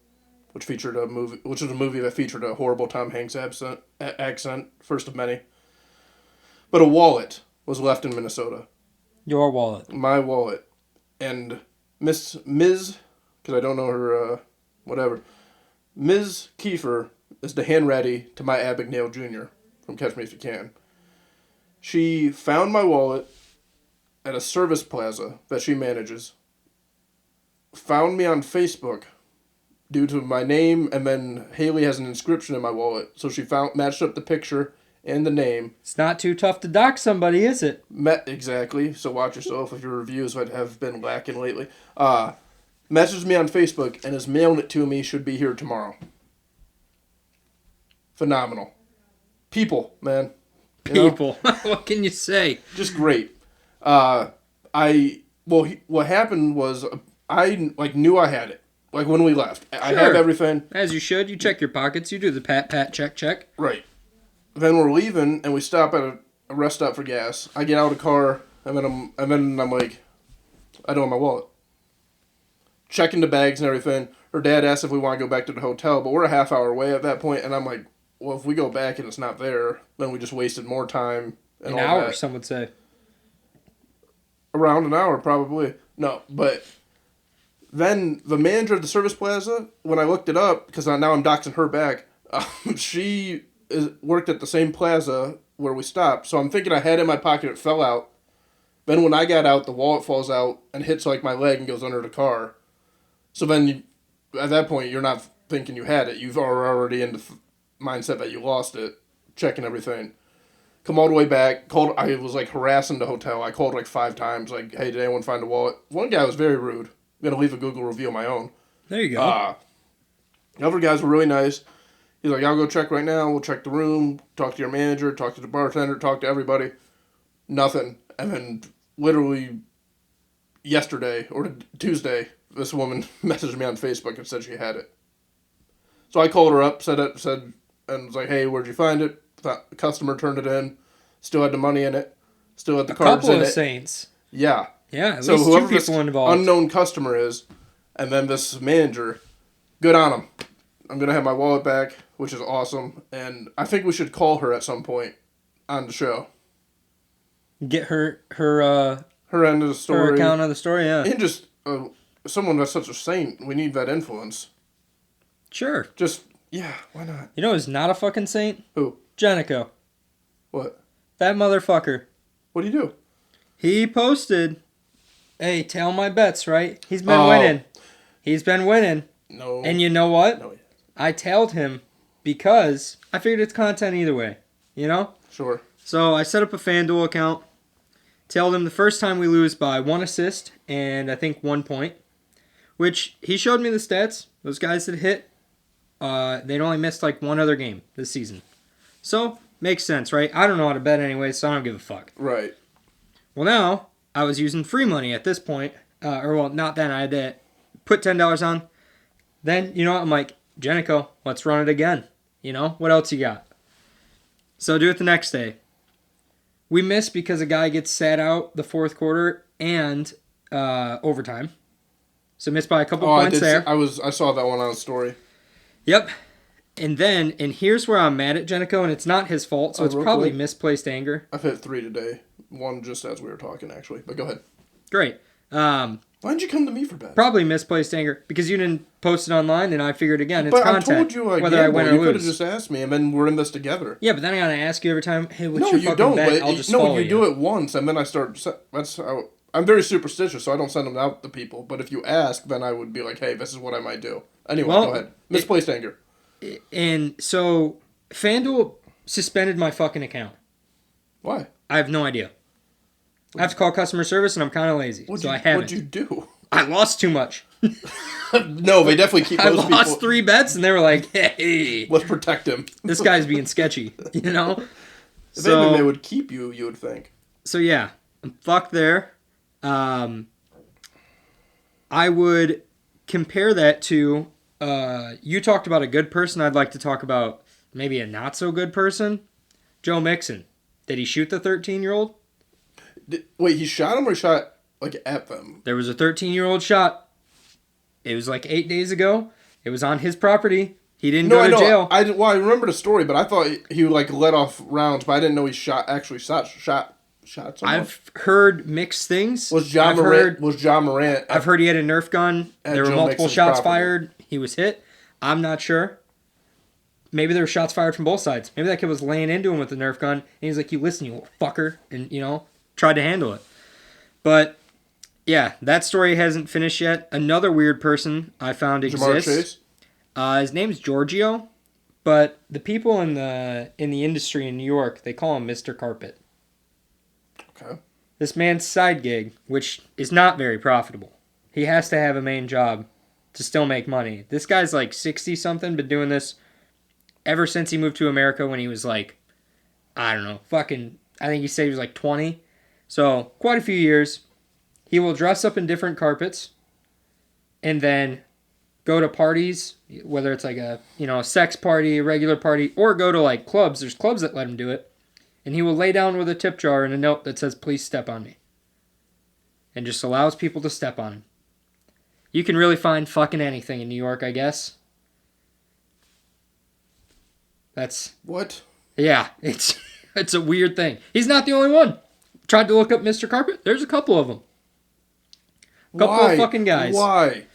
Speaker 1: which was a movie that featured a horrible Tom Hanks accent, first of many. But a wallet was left in Minnesota.
Speaker 2: Your wallet.
Speaker 1: My wallet. And Ms., because I don't know her, whatever, Ms. Kiefer is the handready to my Abigail Jr. from Catch Me If You Can. She found my wallet at a service plaza that she manages, found me on Facebook due to my name, and then Haley has an inscription in my wallet. So she matched up the picture and the name.
Speaker 2: It's not too tough to dox somebody, is it?
Speaker 1: Exactly. So watch yourself if your reviews have been lacking lately. Messaged me on Facebook and is mailing it to me. Should be here tomorrow. Phenomenal. People, man.
Speaker 2: People. What can you say?
Speaker 1: Just great. What happened was I knew I had it. Like when we left. I have everything.
Speaker 2: As you should. You check your pockets. You do the pat, check.
Speaker 1: Right. Then we're leaving and we stop at a rest stop for gas. I get out of the car and then I'm like, I don't have my wallet. Checking the bags and everything. Her dad asked if we want to go back to the hotel, but we're a half hour away at that point, and I'm like, well, if we go back and it's not there, then we just wasted more time.
Speaker 2: An hour, some would say.
Speaker 1: Around an hour, probably. No, but then the manager of the service plaza, when I looked it up, because now I'm doxing her back, she worked at the same plaza where we stopped, so I'm thinking I had it in my pocket, it fell out. Then when I got out, the wallet falls out and hits like my leg and goes under the car. So then, at that point, you're not thinking you had it. You've already in the mindset that you lost it, checking everything. Come all the way back. I was like harassing the hotel. I called like 5 times. Like, hey, did anyone find a wallet? One guy was very rude. I'm gonna leave a Google review of my own.
Speaker 2: There you go.
Speaker 1: The other guys were really nice. He's like, I'll go check right now. We'll check the room. Talk to your manager. Talk to the bartender. Talk to everybody. Nothing. And then literally yesterday or Tuesday, this woman messaged me on Facebook and said she had it. So I called her up, said and was like, hey, where'd you find it? The customer turned it in. Still had the money in it. Still had the cards in it.
Speaker 2: A couple of saints.
Speaker 1: Yeah.
Speaker 2: Yeah, at least two people involved.
Speaker 1: Unknown customer is, and then this manager, good on him. I'm going to have my wallet back, which is awesome. And I think we should call her at some point on the show.
Speaker 2: Get her
Speaker 1: end of the story.
Speaker 2: Her account of the story, yeah.
Speaker 1: And just someone that's such a saint. We need that influence.
Speaker 2: Sure.
Speaker 1: Just, yeah, why not?
Speaker 2: You know who's not a fucking saint?
Speaker 1: Who?
Speaker 2: Jenico.
Speaker 1: What?
Speaker 2: That motherfucker.
Speaker 1: What do you do?
Speaker 2: He posted, hey, tail my bets, right? He's been winning. He's been winning.
Speaker 1: No.
Speaker 2: And you know what?
Speaker 1: No.
Speaker 2: I tailed him because I figured it's content either way. You know?
Speaker 1: Sure.
Speaker 2: So I set up a FanDuel account. Tailed him the first time we lose by 1 assist and I think 1 point. Which he showed me the stats. Those guys that hit, they'd only missed like 1 other game this season. So, makes sense, right? I don't know how to bet anyway, so I don't give a fuck.
Speaker 1: Right.
Speaker 2: Well, now, I was using free money at this point. Not then. I had to put $10 on. Then, you know what? I'm like, Jenico, let's run it again. You know? What else you got? So, do it the next day. We missed because a guy gets sat out the fourth quarter and overtime. So, missed by a couple points there.
Speaker 1: I saw that one on the story.
Speaker 2: Yep. And here's where I'm mad at Jenico, and it's not his fault, so it's probably misplaced anger.
Speaker 1: I've hit 3 today. 1 just as we were talking, actually. But go ahead.
Speaker 2: Great.
Speaker 1: Why didn't you come to me for bets?
Speaker 2: Probably misplaced anger because you didn't post it online, and I figured again it's content.
Speaker 1: But I told you
Speaker 2: whether I win or
Speaker 1: you
Speaker 2: lose.
Speaker 1: could have just asked me, and then we're in this together.
Speaker 2: Yeah, but then I gotta ask you every time. Hey, what's
Speaker 1: no,
Speaker 2: your
Speaker 1: you
Speaker 2: fucking
Speaker 1: don't.
Speaker 2: bet?
Speaker 1: But
Speaker 2: I'll just follow
Speaker 1: you do it once, and then I start. That's how I'm very superstitious, so I don't send them out to people. But if you ask, then I would be like, hey, this is what I might do. Anyway, go ahead. Misplaced anger.
Speaker 2: And so FanDuel suspended my fucking account.
Speaker 1: Why?
Speaker 2: I have no idea. I have to call customer service, and I'm kind of lazy, I haven't.
Speaker 1: What'd you do?
Speaker 2: I lost too much.
Speaker 1: No, they definitely keep those people.
Speaker 2: I lost 3 bets, and they were like, hey.
Speaker 1: Let's protect him.
Speaker 2: This guy's being sketchy, you know?
Speaker 1: If anything, they would keep you would think.
Speaker 2: So, yeah. Fuck there. I would compare that to, you talked about a good person. I'd like to talk about maybe a not-so-good person. Joe Mixon. Did he shoot the 13-year-old?
Speaker 1: Wait, he shot him or shot, like, at them?
Speaker 2: There was a 13-year-old shot. It was like 8 days ago. It was on his property. He didn't go to jail.
Speaker 1: I remember the story, but I thought he like let off rounds, but I didn't know he shot someone.
Speaker 2: I've heard mixed things.
Speaker 1: Was John Morant?
Speaker 2: I've heard he had a Nerf gun. There were multiple shots fired. He was hit. I'm not sure. Maybe there were shots fired from both sides. Maybe that kid was laying into him with the Nerf gun, and he's like, "You listen, you little fucker," and tried to handle it. But yeah, that story hasn't finished yet. Another weird person I found
Speaker 1: Jamar
Speaker 2: exists.
Speaker 1: Chase?
Speaker 2: His name's Giorgio, but the people in the industry in New York, they call him Mr. Carpet.
Speaker 1: Okay.
Speaker 2: This man's side gig, which is not very profitable. He has to have a main job to still make money. This guy's like 60-something, been doing this ever since he moved to America when he was like, I don't know, I think he said he was like 20. So, quite a few years. He will dress up in different carpets and then go to parties, whether it's like a sex party, a regular party, or go to like clubs. There's clubs that let him do it. And he will lay down with a tip jar and a note that says, "Please step on me." And just allows people to step on him. You can really find fucking anything in New York, I guess. That's...
Speaker 1: What?
Speaker 2: Yeah, it's a weird thing. He's not the only one. Tried to look up Mr. Carpet. There's a couple of them. Couple of fucking guys.
Speaker 1: Why?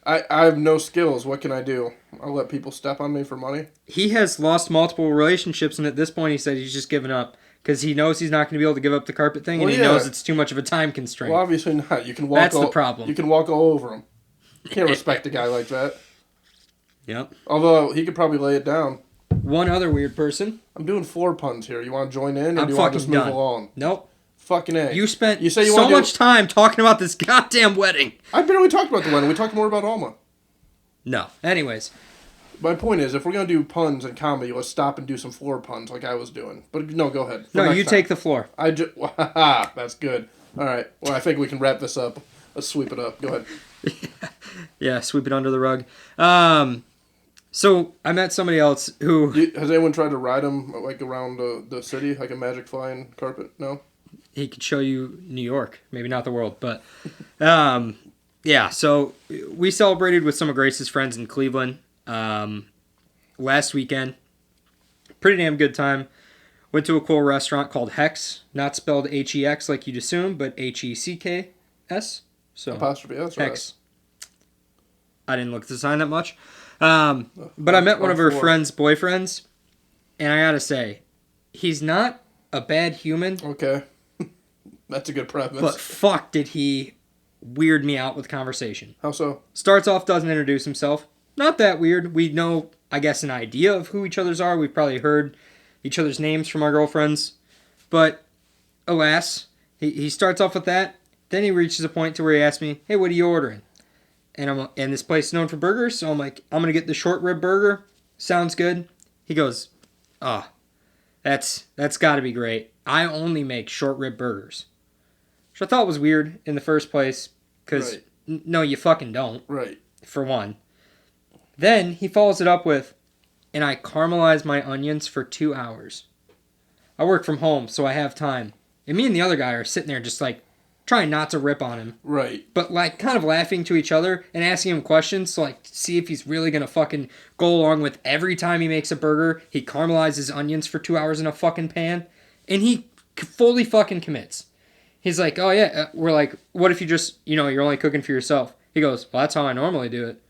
Speaker 1: I have no skills. What can I do? I'll let people step on me for money?
Speaker 2: He has lost multiple relationships, and at this point he said he's just given up. Because he knows he's not going to be able to give up the carpet thing, and he knows it's too much of a time constraint.
Speaker 1: Well, obviously not. You can walk
Speaker 2: That's the problem.
Speaker 1: You can walk all over him. You can't respect a guy like that.
Speaker 2: Yep.
Speaker 1: Although, he could probably lay it down.
Speaker 2: One other weird person.
Speaker 1: I'm doing floor puns here. You want to join in, or
Speaker 2: I'm
Speaker 1: do you want to just move
Speaker 2: done.
Speaker 1: along?
Speaker 2: Nope.
Speaker 1: Fucking A.
Speaker 2: You spent
Speaker 1: say
Speaker 2: so much time talking about this goddamn wedding.
Speaker 1: I barely talked about the wedding. We talked more about Alma.
Speaker 2: No. Anyways.
Speaker 1: My point is, if we're going to do puns and comedy, let's stop and do some floor puns like I was doing. But no, go ahead.
Speaker 2: No, you take the floor.
Speaker 1: That's good. All right. Well, I think we can wrap this up. Let's sweep it up. Go ahead.
Speaker 2: Yeah, sweep it under the rug. So I met somebody else who...
Speaker 1: Has anyone tried to ride him like around the city, like a magic flying carpet? No?
Speaker 2: He could show you New York. Maybe not the world, but... yeah, so we celebrated with some of Grace's friends in Cleveland last weekend. Pretty damn good time. Went to a cool restaurant called Hex. Not spelled H-E-X like you'd assume, but H-E-C-K-S. So
Speaker 1: apostrophe, that's
Speaker 2: Hex. Right. I didn't look at the sign that much. But I met one of her friend's boyfriends, and I gotta say, he's not a bad human.
Speaker 1: Okay. That's a good premise.
Speaker 2: But fuck did he weird me out with conversation.
Speaker 1: How so?
Speaker 2: Starts off, doesn't introduce himself. Not that weird. We know, I guess, an idea of who each other's are. We've probably heard each other's names from our girlfriends. But, alas, he starts off with that. Then he reaches a point to where he asks me, "Hey, what are you ordering?" And this place is known for burgers, so I'm like, "I'm going to get the short rib burger. Sounds good." He goes, that's got to be great. I only make short rib burgers. Which I thought was weird in the first place, because, no, you fucking don't.
Speaker 1: Right.
Speaker 2: For one. Then he follows it up with, "And I caramelize my onions for 2 hours. I work from home, so I have time." And me and the other guy are sitting there just like, trying not to rip on him.
Speaker 1: Right.
Speaker 2: But like kind of laughing to each other and asking him questions to like see if he's really going to fucking go along with every time he makes a burger, he caramelizes onions for 2 hours in a fucking pan. And he fully fucking commits. He's like, "Oh yeah." We're like, "What if you just, you're only cooking for yourself?" He goes, "Well, that's how I normally do it."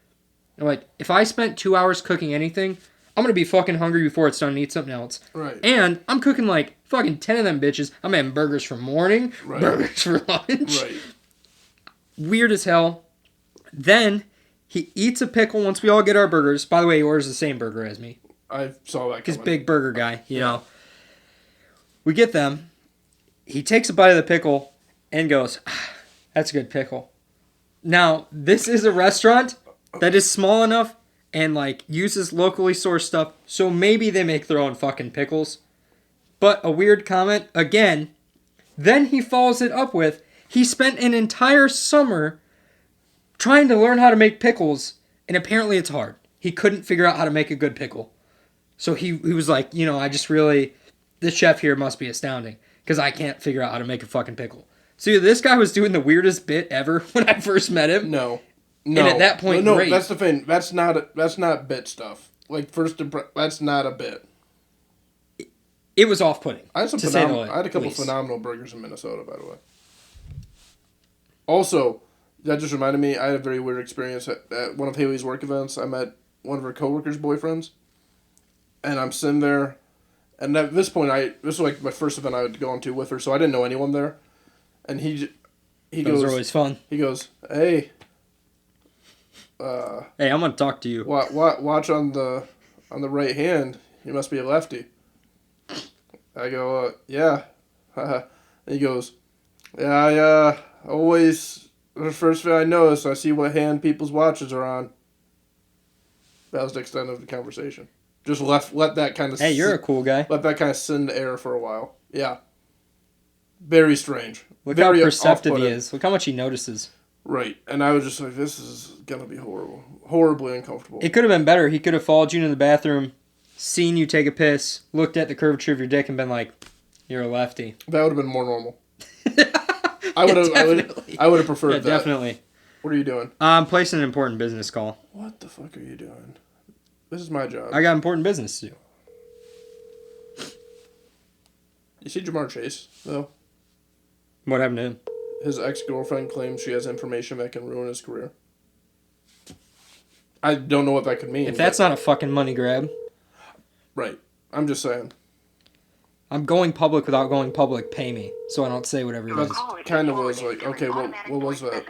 Speaker 2: I'm like, if I spent 2 hours cooking anything, I'm going to be fucking hungry before it's done and eat something else.
Speaker 1: Right.
Speaker 2: And I'm cooking like fucking 10 of them bitches. I'm having burgers for morning, burgers for lunch.
Speaker 1: Right.
Speaker 2: Weird as hell. Then he eats a pickle once we all get our burgers. By the way, he orders the same burger as me.
Speaker 1: I saw that
Speaker 2: Because big burger guy, know. We get them. He takes a bite of the pickle and goes, "That's a good pickle." Now, this is a restaurant that is small enough and like uses locally sourced stuff, so maybe they make their own fucking pickles. But a weird comment, again. Then he follows it up with, he spent an entire summer trying to learn how to make pickles, and apparently it's hard. He couldn't figure out how to make a good pickle. So he was like, I just really, this chef here must be astounding, because I can't figure out how to make a fucking pickle. So this guy was doing the weirdest bit ever when I first met him.
Speaker 1: No.
Speaker 2: And at that point,
Speaker 1: no,
Speaker 2: great.
Speaker 1: That's the thing. That's not bit stuff. Like that's not a bit.
Speaker 2: It was off-putting.
Speaker 1: I had a couple phenomenal burgers in Minnesota, by the way. Also, that just reminded me, I had a very weird experience at one of Haley's work events. I met one of her coworkers' boyfriends. And I'm sitting there, and at this point, this was like my first event I would go into with her, so I didn't know anyone there. And he
Speaker 2: Those
Speaker 1: goes,
Speaker 2: are always fun.
Speaker 1: he goes, hey,
Speaker 2: Hey, I'm gonna talk to you.
Speaker 1: watch on the right hand. You must be a lefty. I go, yeah. And he goes, yeah, I always, the first thing I notice, I see what hand people's watches are on. That was the extent of the conversation. Just let that kind of...
Speaker 2: Hey, you're a cool guy.
Speaker 1: Let that kind of sit in the air for a while. Yeah. Very strange.
Speaker 2: Look
Speaker 1: Very
Speaker 2: how perceptive he
Speaker 1: off-putting.
Speaker 2: is. Look how much he notices.
Speaker 1: Right. And I was just like, this is going to be horrible. Horribly uncomfortable.
Speaker 2: It could have been better. He could have followed you into the bathroom, seen you take a piss, looked at the curvature of your dick, and been like, "You're a lefty."
Speaker 1: That would have been more normal. I would have preferred that.
Speaker 2: Definitely.
Speaker 1: What are you doing?
Speaker 2: I'm placing an important business call.
Speaker 1: What the fuck are you doing? This is my job.
Speaker 2: I got important business to do.
Speaker 1: You see Jamar Chase, though?
Speaker 2: What happened to him?
Speaker 1: His ex-girlfriend claims she has information that can ruin his career. I don't know what that could mean.
Speaker 2: If that's not a fucking money grab.
Speaker 1: Right. I'm just saying.
Speaker 2: I'm going public without going public. Pay me so I don't say whatever it is.
Speaker 1: Kind of was like, okay, what was that?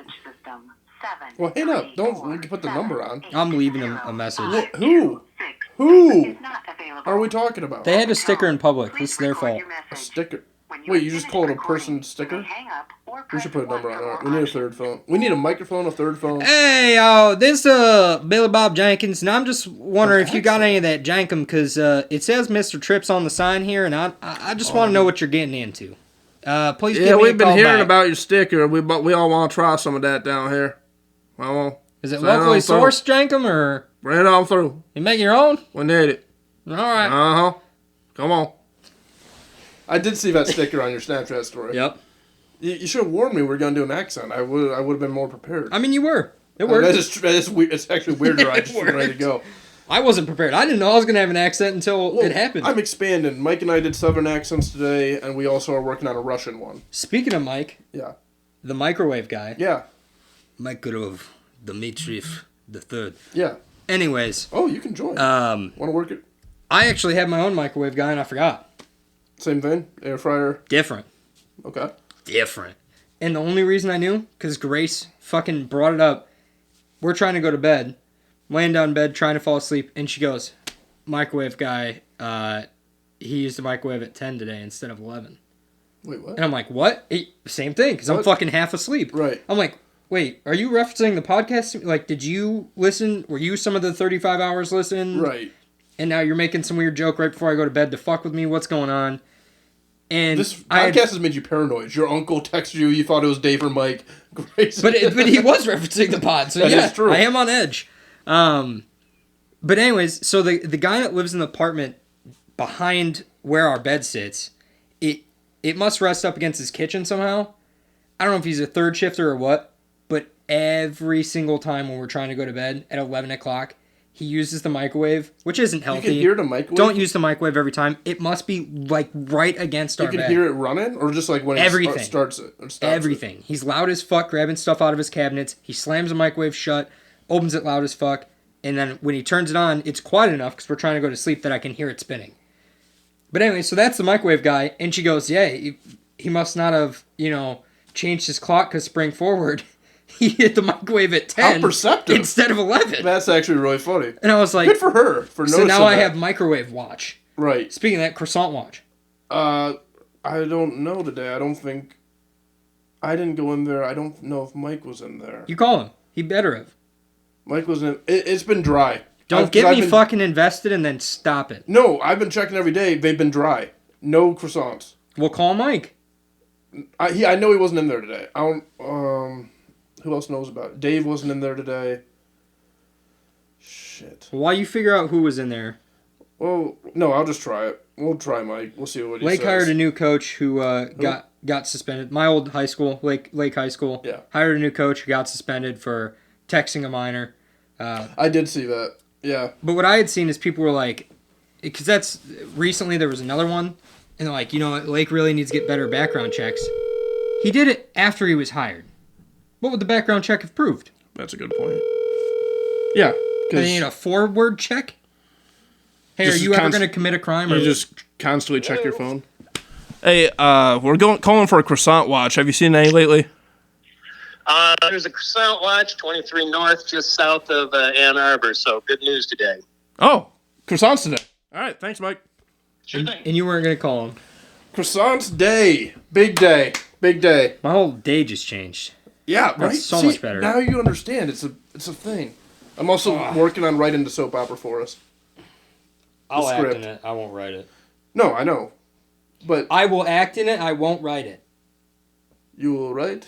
Speaker 1: Well, hang up. Don't we can put the number on.
Speaker 2: I'm leaving him a message.
Speaker 1: Who? Who are we talking about?
Speaker 2: They had a sticker in public. It's their fault.
Speaker 1: A sticker? Wait, you just called a person sticker? We should put a number on it. We need a third phone. We need a microphone, a third phone.
Speaker 2: Hey, this Billy Bob Jenkins, and I'm just wondering if you got any of that Jankum, because it says Mr. Trips on the sign here, and I just want to know what you're getting into. Please give me a call back.
Speaker 1: Yeah, we've been hearing about your sticker. We all want to try some of that down here.
Speaker 2: Is it locally sourced Jankum, or
Speaker 1: bring it on through?
Speaker 2: You make your own?
Speaker 1: We need it.
Speaker 2: All right.
Speaker 1: Uh-huh. Come on. I did see that sticker on your Snapchat story.
Speaker 2: Yep.
Speaker 1: You should have warned me we were going to do an accent. I would have been more prepared.
Speaker 2: I mean, you were. It worked.
Speaker 1: That is weird. It's actually weirder. I just was ready to go.
Speaker 2: I wasn't prepared. I didn't know I was going to have an accent until it happened.
Speaker 1: I'm expanding. Mike and I did Southern accents today, and we also are working on a Russian one.
Speaker 2: Speaking of Mike.
Speaker 1: Yeah.
Speaker 2: The microwave guy.
Speaker 1: Yeah.
Speaker 2: Microwave Dmitriev the Third.
Speaker 1: Yeah.
Speaker 2: Anyways.
Speaker 1: Oh, you can join. Want to work it?
Speaker 2: I actually had my own microwave guy, and I forgot.
Speaker 1: Same thing? Air fryer?
Speaker 2: Different.
Speaker 1: Okay.
Speaker 2: Different. And the only reason I knew, because Grace fucking brought it up, we're trying to go to bed, laying down in bed, trying to fall asleep, and she goes, microwave guy, he used the microwave at 10 today instead of 11.
Speaker 1: Wait, what?
Speaker 2: And I'm like, what? Same thing, because I'm fucking half asleep.
Speaker 1: Right.
Speaker 2: I'm like, wait, are you referencing the podcast? Like, did you listen? Were you some of the 35 hours listening?
Speaker 1: Right.
Speaker 2: And now you're making some weird joke right before I go to bed to fuck with me? What's going on? And
Speaker 1: this podcast has made you paranoid. Your uncle texted you. You thought it was Dave or Mike. Grace.
Speaker 2: But he was referencing the pod, so yeah,
Speaker 1: is true.
Speaker 2: I am on edge. But anyways, so the guy that lives in the apartment behind where our bed sits, it must rest up against his kitchen somehow. I don't know if he's a third shifter or what, but every single time when we're trying to go to bed at 11 o'clock, he uses the microwave, which isn't healthy.
Speaker 1: You can hear the microwave?
Speaker 2: Don't use the microwave every time. It must be, like, right against our bed.
Speaker 1: You can hear it running? Or just, like, when
Speaker 2: Everything.
Speaker 1: He starts it? Or stops
Speaker 2: Everything.
Speaker 1: It?
Speaker 2: He's loud as fuck, grabbing stuff out of his cabinets. He slams the microwave shut, opens it loud as fuck, and then when he turns it on, it's quiet enough, because we're trying to go to sleep, that I can hear it spinning. But anyway, so that's the microwave guy, and she goes, yeah, he must not have, changed his clock, because spring forward... He hit the microwave at 10
Speaker 1: How perceptive.
Speaker 2: Instead of 11.
Speaker 1: That's actually really funny.
Speaker 2: And I was like...
Speaker 1: Good for her for noticing
Speaker 2: So now I
Speaker 1: that.
Speaker 2: have microwave watch.
Speaker 1: Right.
Speaker 2: Speaking of that, Croissant watch.
Speaker 1: I don't know today. I didn't go in there. I don't know if Mike was in there.
Speaker 2: You call him. He better have.
Speaker 1: Mike was in... It's been dry.
Speaker 2: Don't get me fucking invested and then stop it.
Speaker 1: No, I've been checking every day. They've been dry. No croissants.
Speaker 2: We'll call Mike.
Speaker 1: I know he wasn't in there today. I don't... Who else knows about it? Dave wasn't in there today. Shit.
Speaker 2: While you figure out who was in there.
Speaker 1: Well, no, I'll just try it. We'll try Mike. We'll see what he says.
Speaker 2: Lake hired a new coach who got suspended. My old high school, Lake High School.
Speaker 1: Yeah.
Speaker 2: Hired a new coach who got suspended for texting a minor.
Speaker 1: I did see that. Yeah.
Speaker 2: But what I had seen is people were like, because recently there was another one, and they're like, Lake really needs to get better background checks. He did it after he was hired. What would the background check have proved?
Speaker 1: That's a good point. Yeah,
Speaker 2: I need a forward check? Hey, are you ever going to commit a crime?
Speaker 1: You just constantly check your phone. Hey, we're calling for a Croissant watch. Have you seen any lately?
Speaker 3: There's a Croissant watch, 23 North, just south of Ann Arbor. So good news today.
Speaker 1: Oh, Croissants today. All right, thanks, Mike.
Speaker 3: Sure thing.
Speaker 2: And you weren't going to call him.
Speaker 1: Croissants day. Big day. Big day.
Speaker 2: My whole day just changed.
Speaker 1: Yeah, right?
Speaker 2: That's so much better.
Speaker 1: Now you understand. It's a thing. I'm also working on writing the soap opera for us.
Speaker 2: I'll act in it. I won't write it.
Speaker 1: No, I know. But
Speaker 2: I will act in it. I won't write it.
Speaker 1: You will write?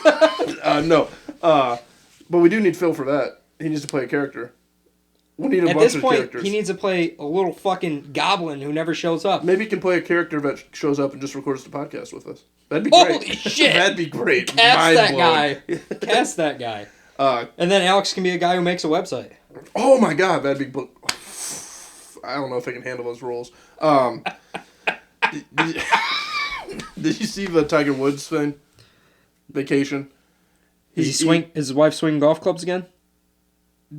Speaker 1: No. But we do need Phil for that. He needs to play a character. We need a bunch of characters.
Speaker 2: He needs to play a little fucking goblin who never shows up.
Speaker 1: Maybe he can play a character that shows up and just records the podcast with us. That'd be great.
Speaker 2: Holy shit!
Speaker 1: That'd be great.
Speaker 2: Cast that guy. Cast that guy. And then Alex can be a guy who makes a website.
Speaker 1: Oh my god, that'd be... I don't know if I can handle those roles. Did you see the Tiger Woods thing? Vacation?
Speaker 2: Is his wife swinging golf clubs again?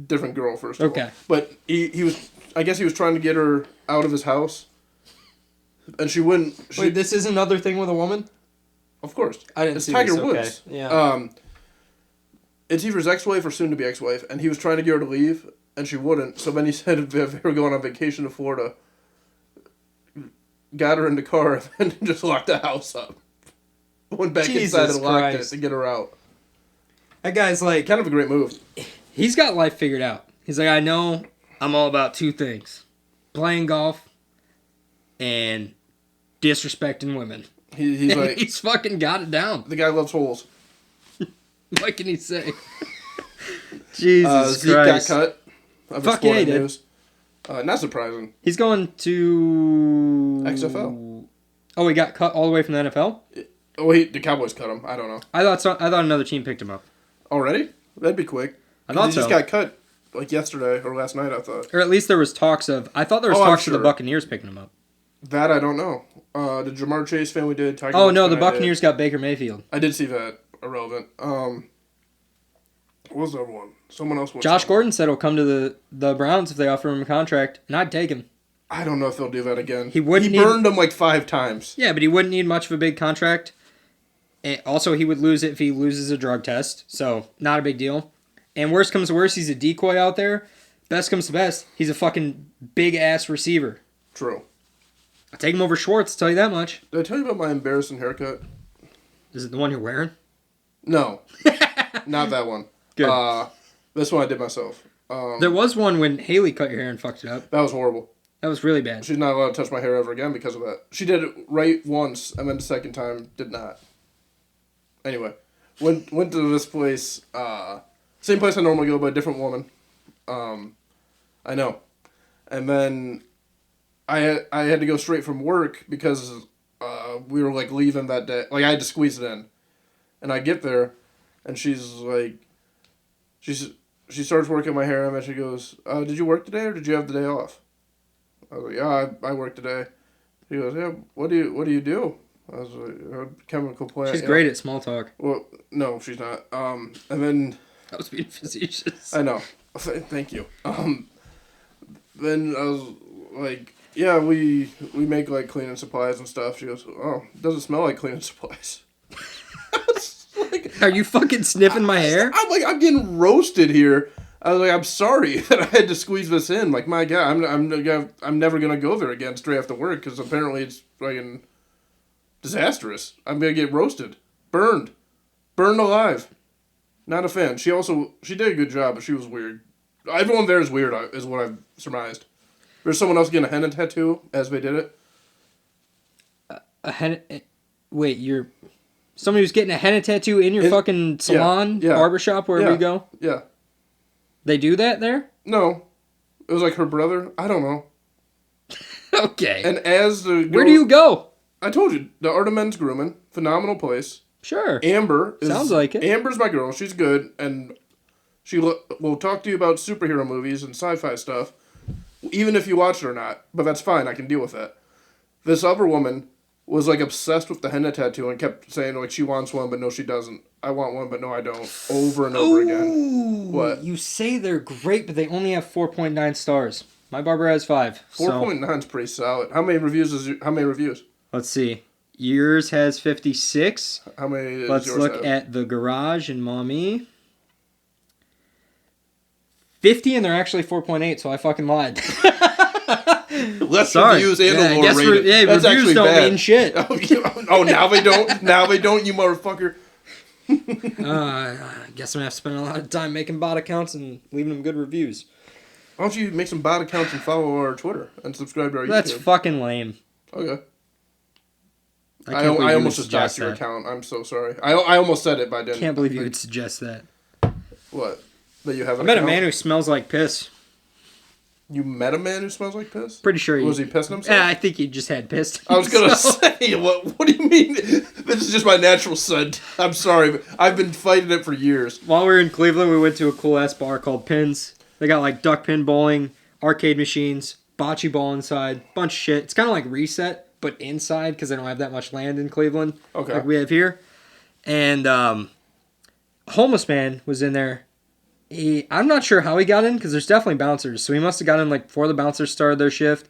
Speaker 1: Different girl, first of all.
Speaker 2: Okay.
Speaker 1: But he was... I guess he was trying to get her out of his house. And she wouldn't...
Speaker 2: Wait, this is another thing with a woman?
Speaker 1: Of course.
Speaker 2: I didn't
Speaker 1: it's
Speaker 2: see
Speaker 1: Tiger
Speaker 2: this.
Speaker 1: Woods.
Speaker 2: Okay. Yeah.
Speaker 1: It's either his ex-wife or soon-to-be ex-wife, and he was trying to get her to leave, and she wouldn't. So then he said if they were going on vacation to Florida, got her in the car, and just locked the house up. Went back inside and locked it to get her out.
Speaker 2: That guy's like...
Speaker 1: Kind of a great move.
Speaker 2: He's got life figured out. He's like, I know I'm all about two things. Playing golf and disrespecting women.
Speaker 1: He's like...
Speaker 2: He's fucking got it down.
Speaker 1: The guy loves holes.
Speaker 2: What can he say? Jesus
Speaker 1: Zeke
Speaker 2: Christ.
Speaker 1: got cut.
Speaker 2: Fuck yeah, he did.
Speaker 1: News. Not surprising.
Speaker 2: He's going to...
Speaker 1: XFL.
Speaker 2: Oh, he got cut all the way from the NFL?
Speaker 1: Oh, the Cowboys cut him. I don't know.
Speaker 2: I thought another team picked him up.
Speaker 1: Already? That'd be quick.
Speaker 2: I thought
Speaker 1: he just got cut like yesterday or last night, I thought.
Speaker 2: Or at least there was talks of... I thought there was talks of the Buccaneers picking him up.
Speaker 1: That I don't know. The Jamar Chase family did. Tiger
Speaker 2: Oh,
Speaker 1: Woods
Speaker 2: no, the Buccaneers got Baker Mayfield.
Speaker 1: I did see that. Irrelevant. What was the other one? Someone else was.
Speaker 2: Josh Gordon said he'll come to the Browns if they offer him a contract, and I'd take him.
Speaker 1: I don't know if they'll do that again.
Speaker 2: He
Speaker 1: burned him like 5 times.
Speaker 2: Yeah, but he wouldn't need much of a big contract. And also, he would lose it if he loses a drug test, so not a big deal. And worst comes to worst, he's a decoy out there. Best comes to best, he's a fucking big-ass receiver.
Speaker 1: True.
Speaker 2: I'll take him over Schwartz, tell you that much.
Speaker 1: Did I tell you about my embarrassing haircut?
Speaker 2: Is it the one you're wearing?
Speaker 1: No. Not that one.
Speaker 2: Good.
Speaker 1: This one I did myself.
Speaker 2: There was one when Haley cut your hair and fucked it up.
Speaker 1: That was horrible.
Speaker 2: That was really bad.
Speaker 1: She's not allowed to touch my hair ever again because of that. She did it right once, and then the second time did not. Anyway, went to this place, same place I normally go, but a different woman. I know. And then I had to go straight from work because we were like leaving that day. Like I had to squeeze it in. And I get there, and she's like, she starts working my hair, and then she goes, "Did you work today, or did you have the day off?" I was like, "Yeah, I worked today." She goes, "Yeah, what do you do?" I was like, "Chemical plant."
Speaker 2: She's great at small talk.
Speaker 1: Well, no, she's not. And then
Speaker 2: I was being facetious.
Speaker 1: I know. Thank you. Then I was like, "Yeah, we make like cleaning supplies and stuff." She goes, "Oh, it doesn't smell like cleaning supplies."
Speaker 2: Are you fucking sniffing my hair?
Speaker 1: I'm getting roasted here. I was like, I'm sorry that I had to squeeze this in. Like, my God, I'm never gonna go there again straight after work because apparently it's fucking disastrous. I'm gonna get roasted, burned alive. Not a fan. She did a good job, but she was weird. Everyone there is weird, is what I've surmised. There's someone else getting a henna tattoo as they did it.
Speaker 2: A henna? Wait, somebody was getting a henna tattoo in your fucking salon, barbershop, wherever you go?
Speaker 1: Yeah.
Speaker 2: They do that there?
Speaker 1: No. It was like her brother. I don't know.
Speaker 2: Okay.
Speaker 1: And as the...
Speaker 2: Where do you go?
Speaker 1: I told you. The Art of Men's Grooming. Phenomenal place.
Speaker 2: Sure.
Speaker 1: Amber.
Speaker 2: Sounds like it.
Speaker 1: Amber's my girl. She's good. And she will talk to you about superhero movies and sci-fi stuff. Even if you watch it or not. But that's fine. I can deal with that. This other woman was like obsessed with the henna tattoo and kept saying like she wants one, but no, she doesn't. I want one, but no, I don't. Over and over again. What?
Speaker 2: You say they're great, but they only have 4.9 stars. My barber has 5.
Speaker 1: 4.9 is pretty solid. How many reviews?
Speaker 2: Let's see. Yours has 56.
Speaker 1: How many?
Speaker 2: Let's
Speaker 1: yours
Speaker 2: look
Speaker 1: have?
Speaker 2: at the garage and mommy. 50, and they're actually 4.8, so I fucking lied.
Speaker 1: Less reviews and a lower rating. That's
Speaker 2: reviews
Speaker 1: actually
Speaker 2: don't
Speaker 1: bad.
Speaker 2: mean shit.
Speaker 1: Oh, now they don't. Now they don't. You motherfucker.
Speaker 2: I guess I'm gonna have to spend a lot of time making bot accounts and leaving them good reviews.
Speaker 1: Why don't you make some bot accounts and follow our Twitter and subscribe to our
Speaker 2: That's
Speaker 1: YouTube?
Speaker 2: fucking lame.
Speaker 1: Okay.
Speaker 2: I
Speaker 1: almost just doxed your account. I'm so sorry. I almost said it, but I didn't.
Speaker 2: Can't believe you would suggest that.
Speaker 1: What? That you have
Speaker 2: I
Speaker 1: an
Speaker 2: met
Speaker 1: account?
Speaker 2: a man who smells like piss.
Speaker 1: You met a man who smells like piss?
Speaker 2: Pretty sure he
Speaker 1: Was he pissing himself?
Speaker 2: Yeah, I think he just had pissed.
Speaker 1: I was gonna say, what do you mean? This is just my natural scent. I'm sorry, but I've been fighting it for years.
Speaker 2: While we were in Cleveland, we went to a cool ass bar called Pins. They got like duck pin bowling, arcade machines, bocce ball inside, bunch of shit. It's kind of like Reset, but inside because they don't have that much land in Cleveland
Speaker 1: Okay.
Speaker 2: like we have here. And a homeless man was in there. I'm not sure how he got in because there's definitely bouncers. So he must have got in like before the bouncers started their shift.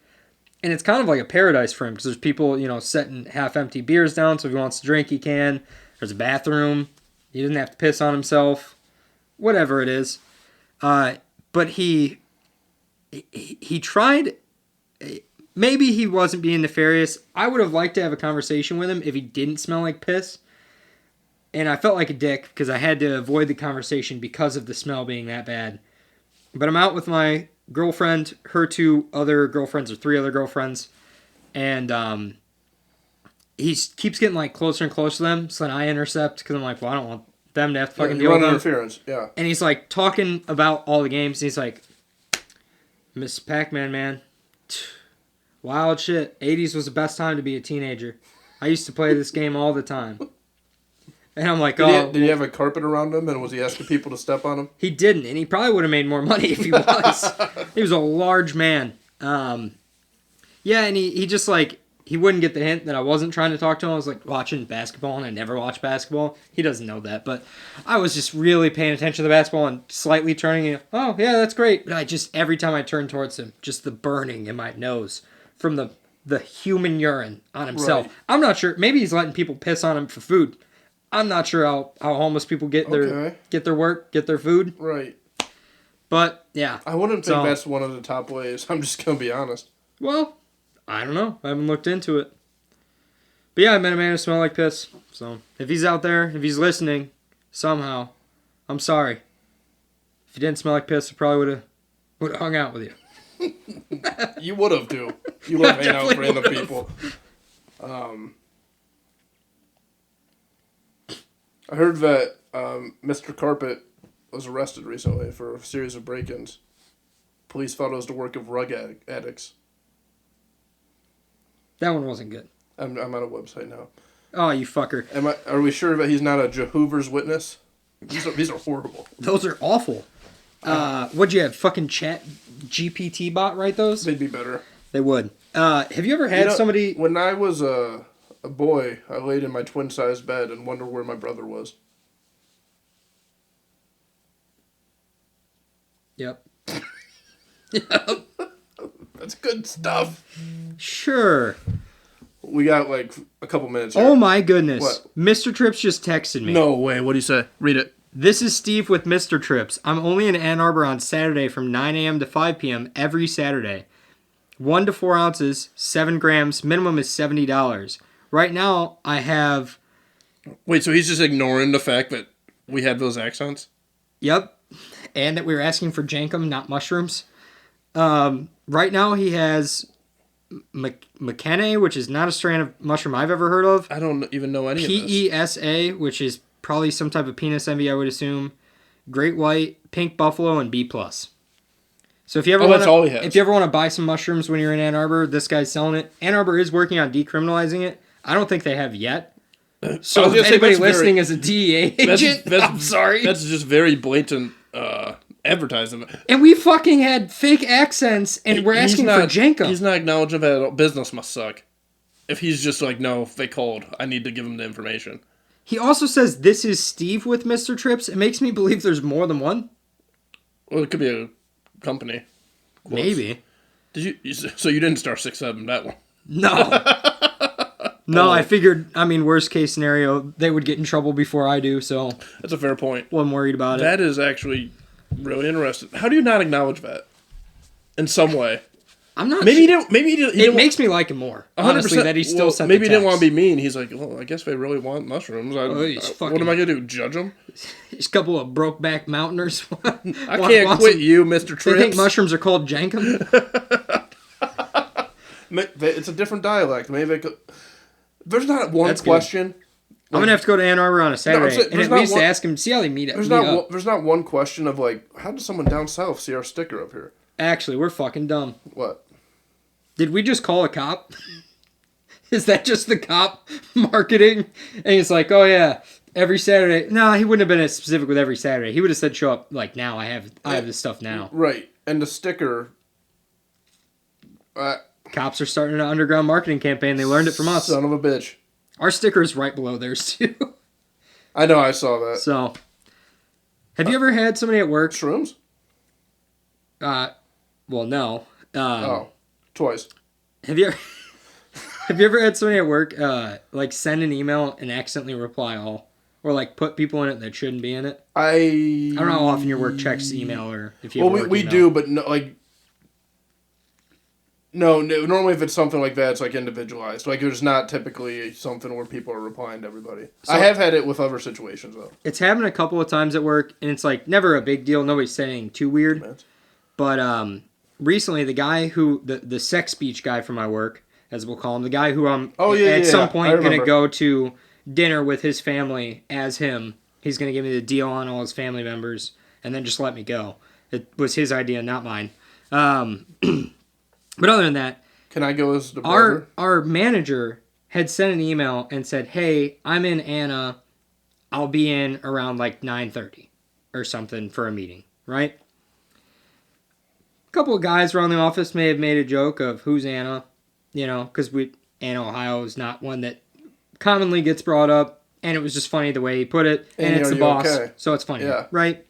Speaker 2: And it's kind of like a paradise for him because there's people, setting half-empty beers down. So if he wants to drink, he can. There's a bathroom. He doesn't have to piss on himself. Whatever it is. But he tried. Maybe he wasn't being nefarious. I would have liked to have a conversation with him if he didn't smell like piss. And I felt like a dick because I had to avoid the conversation because of the smell being that bad. But I'm out with my girlfriend, her 2 other girlfriends or 3 other girlfriends. And he keeps getting like closer and closer to them. So then I intercept because I'm like, well, I don't want them to have to fucking deal with them.
Speaker 1: Interference, yeah.
Speaker 2: And he's like talking about all the games. And he's like, Miss Pac-Man, man. Wild shit. 80s was the best time to be a teenager. I used to play this game all the time. And I'm like,
Speaker 1: Did he have a carpet around him, and was he asking people to step on him?
Speaker 2: He didn't, and he probably would have made more money if he was. He was a large man. Yeah, and he just like, he wouldn't get the hint that I wasn't trying to talk to him. I was like watching basketball, and I never watch basketball. He doesn't know that, but I was just really paying attention to the basketball and slightly turning, oh, yeah, that's great. But every time I turned towards him, just the burning in my nose from the human urine on himself.
Speaker 1: Right.
Speaker 2: I'm not sure. Maybe he's letting people piss on him for food. I'm not sure how homeless people get their work, get their food.
Speaker 1: Right.
Speaker 2: But, yeah.
Speaker 1: I wouldn't think that's one of the top ways. I'm just going to be honest.
Speaker 2: Well, I don't know. I haven't looked into it. But, yeah, I met a man who smelled like piss. So, if he's out there, if he's listening, somehow, I'm sorry. If you didn't smell like piss, I probably would have hung out with you.
Speaker 1: You would have, too. You would have hang out with random people. I heard that Mr. Carpet was arrested recently for a series of break-ins. Police thought it was the work of rug addicts.
Speaker 2: That one wasn't good.
Speaker 1: I'm on a website now.
Speaker 2: Oh, you fucker.
Speaker 1: Are we sure that he's not a Jehovah's Witness? These are horrible.
Speaker 2: Those are awful. What'd you have? Fucking Chat GPT bot write those?
Speaker 1: They'd be better.
Speaker 2: They would. Have you ever had somebody...
Speaker 1: When I was a boy, I laid in my twin-sized bed and wondered where my brother was.
Speaker 2: Yep.
Speaker 1: That's good stuff.
Speaker 2: Sure.
Speaker 1: We got like a couple minutes here.
Speaker 2: Oh my goodness.
Speaker 1: What?
Speaker 2: Mr. Trips just texted me.
Speaker 1: No way. What do you say? Read it.
Speaker 2: This is Steve with Mr. Trips. I'm only in Ann Arbor on Saturday from 9 a.m. to 5 p.m. every Saturday. 1 to 4 ounces, 7 grams, minimum is $70. Right now, I have...
Speaker 1: Wait, so he's just ignoring the fact that we had those accents?
Speaker 2: Yep. And that we were asking for jankum, not mushrooms. Right now, he has McKenna, which is not a strand of mushroom I've ever heard of.
Speaker 1: I don't even know any of this.
Speaker 2: PESA, which is probably some type of penis envy, I would assume. Great White, Pink Buffalo, and B+. So if you ever
Speaker 1: that's all he has.
Speaker 2: If you ever want to buy some mushrooms when you're in Ann Arbor, this guy's selling it. Ann Arbor is working on decriminalizing it. I don't think they have yet. So if anybody listening is a DEA agent, I'm sorry.
Speaker 1: That's just very blatant advertising.
Speaker 2: And we fucking had fake accents, and we're asking for jankum.
Speaker 1: He's not acknowledging that business must suck. if he's just like, no, if they called, I need to give him the information.
Speaker 2: He also says, this is Steve with Mr. Trips. It makes me believe there's more than one.
Speaker 1: Well, it could be a company. Close.
Speaker 2: Maybe.
Speaker 1: So you didn't start 6-7 that one?
Speaker 2: No. No, I figured, worst case scenario, they would get in trouble before I do, so.
Speaker 1: That's a fair point.
Speaker 2: Wasn't worried about it.
Speaker 1: That is actually really interesting. How do you not acknowledge that? In some way.
Speaker 2: I'm not
Speaker 1: Maybe
Speaker 2: sure.
Speaker 1: he didn't. It
Speaker 2: makes me like him more. 100%. Honestly, that he still sent
Speaker 1: maybe
Speaker 2: the
Speaker 1: he didn't want
Speaker 2: text.
Speaker 1: to be mean. He's like, well, I guess they really want mushrooms. What am I going to do? Judge them?
Speaker 2: He's a couple of Brokeback Mountainers.
Speaker 1: I can't quit you, Mr. Trips.
Speaker 2: They think mushrooms are called jankum?
Speaker 1: It's a different dialect. Maybe they could... There's not one question.
Speaker 2: I'm going to have to go to Ann Arbor on a Saturday and at least ask him, see how they meet up.
Speaker 1: There's not one question of like, how does someone down south see our sticker up here?
Speaker 2: Actually, we're fucking dumb.
Speaker 1: What?
Speaker 2: Did we just call a cop? Is that just the cop marketing? And he's like, oh yeah, every Saturday. No, he wouldn't have been as specific with every Saturday. He would have said, show up like now. I have this stuff now.
Speaker 1: Right. And the sticker.
Speaker 2: Cops are starting an underground marketing campaign. They learned it from us.
Speaker 1: Son of a bitch.
Speaker 2: Our sticker is right below theirs too.
Speaker 1: I know. I saw that.
Speaker 2: So, have you ever had somebody at work?
Speaker 1: Shrooms?
Speaker 2: Well, no.
Speaker 1: Twice.
Speaker 2: Have you ever had somebody at work like send an email and accidentally reply all, or like put people in it that shouldn't be in it? I don't know how often your work checks email or if you.
Speaker 1: Well, we do, but no, like. No, normally if it's something like that, it's like individualized. Like there's not typically something where people are replying to everybody. So, I have had it with other situations though. It's
Speaker 2: happened a couple of times at work, and it's like never a big deal. Nobody's saying too weird. But recently, the guy who the sex speech guy from my work, as we'll call him, the guy who I'm at some point going to go to dinner with his family as him. He's going to give me the deal on all his family members, and then just let me go. It was his idea, not mine. But other than that,
Speaker 1: can I go as the brother?
Speaker 2: Our manager had sent an email and said, "Hey, I'm in Anna. I'll be in around like 9:30 or something for a meeting." Right? A couple of guys around the office may have made a joke of who's Anna, because Anna, Ohio is not one that commonly gets brought up, and it was just funny the way he put it, and it's the boss, so it's funny, right?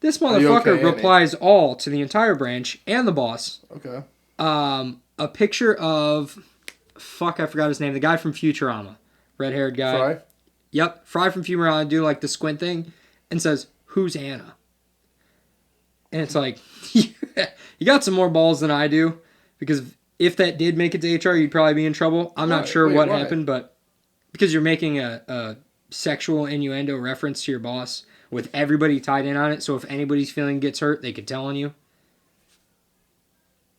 Speaker 2: This motherfucker replies all to the entire branch and the boss.
Speaker 1: Okay.
Speaker 2: A picture of, I forgot his name, the guy from Futurama, red-haired guy.
Speaker 1: Fry?
Speaker 2: Yep, Fry from Futurama, doing like the squint thing, and says, "Who's Anna?" And it's like, you got some more balls than I do, because if that did make it to HR, you'd probably be in trouble. I'm not sure what happened, but because you're making a sexual innuendo reference to your boss with everybody tied in on it, so if anybody's feeling gets hurt, they could tell on you.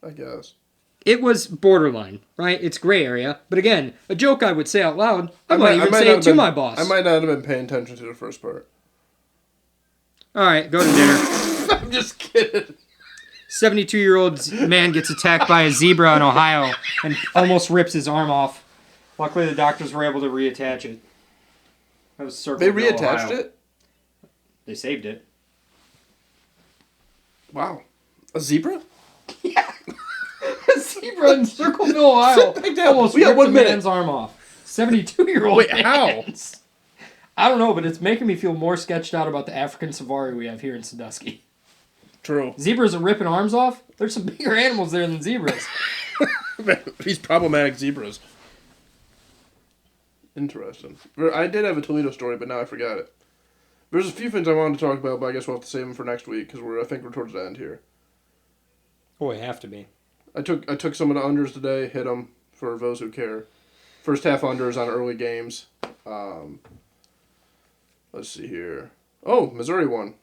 Speaker 1: I guess.
Speaker 2: It was borderline, right? It's gray area. But again, a joke I would say out loud, I might even say it to my boss.
Speaker 1: I might not have been paying attention to the first part.
Speaker 2: All right, go to dinner.
Speaker 1: I'm just kidding.
Speaker 2: 72-year-old man gets attacked by a zebra in Ohio and almost rips his arm off. Luckily, the doctors were able to reattach it. That was
Speaker 1: They reattached it?
Speaker 2: They saved it.
Speaker 1: Wow. A zebra?
Speaker 2: Yeah. A zebra in Circleville, Ohio. Almost ripped the man's arm off. 72-year-old
Speaker 1: Wait, how?
Speaker 2: I don't know, but it's making me feel more sketched out about the African safari we have here in Sandusky.
Speaker 1: True.
Speaker 2: Zebras are ripping arms off? There's some bigger animals there than zebras.
Speaker 1: These problematic zebras. Interesting. I did have a Toledo story, but now I forgot it. There's a few things I wanted to talk about, but I guess we'll have to save them for next week, because I think we're towards the end here.
Speaker 2: Oh, we have to be.
Speaker 1: I took some of the unders today, hit them for those who care. First half unders on early games. Let's see here. Oh, Missouri won.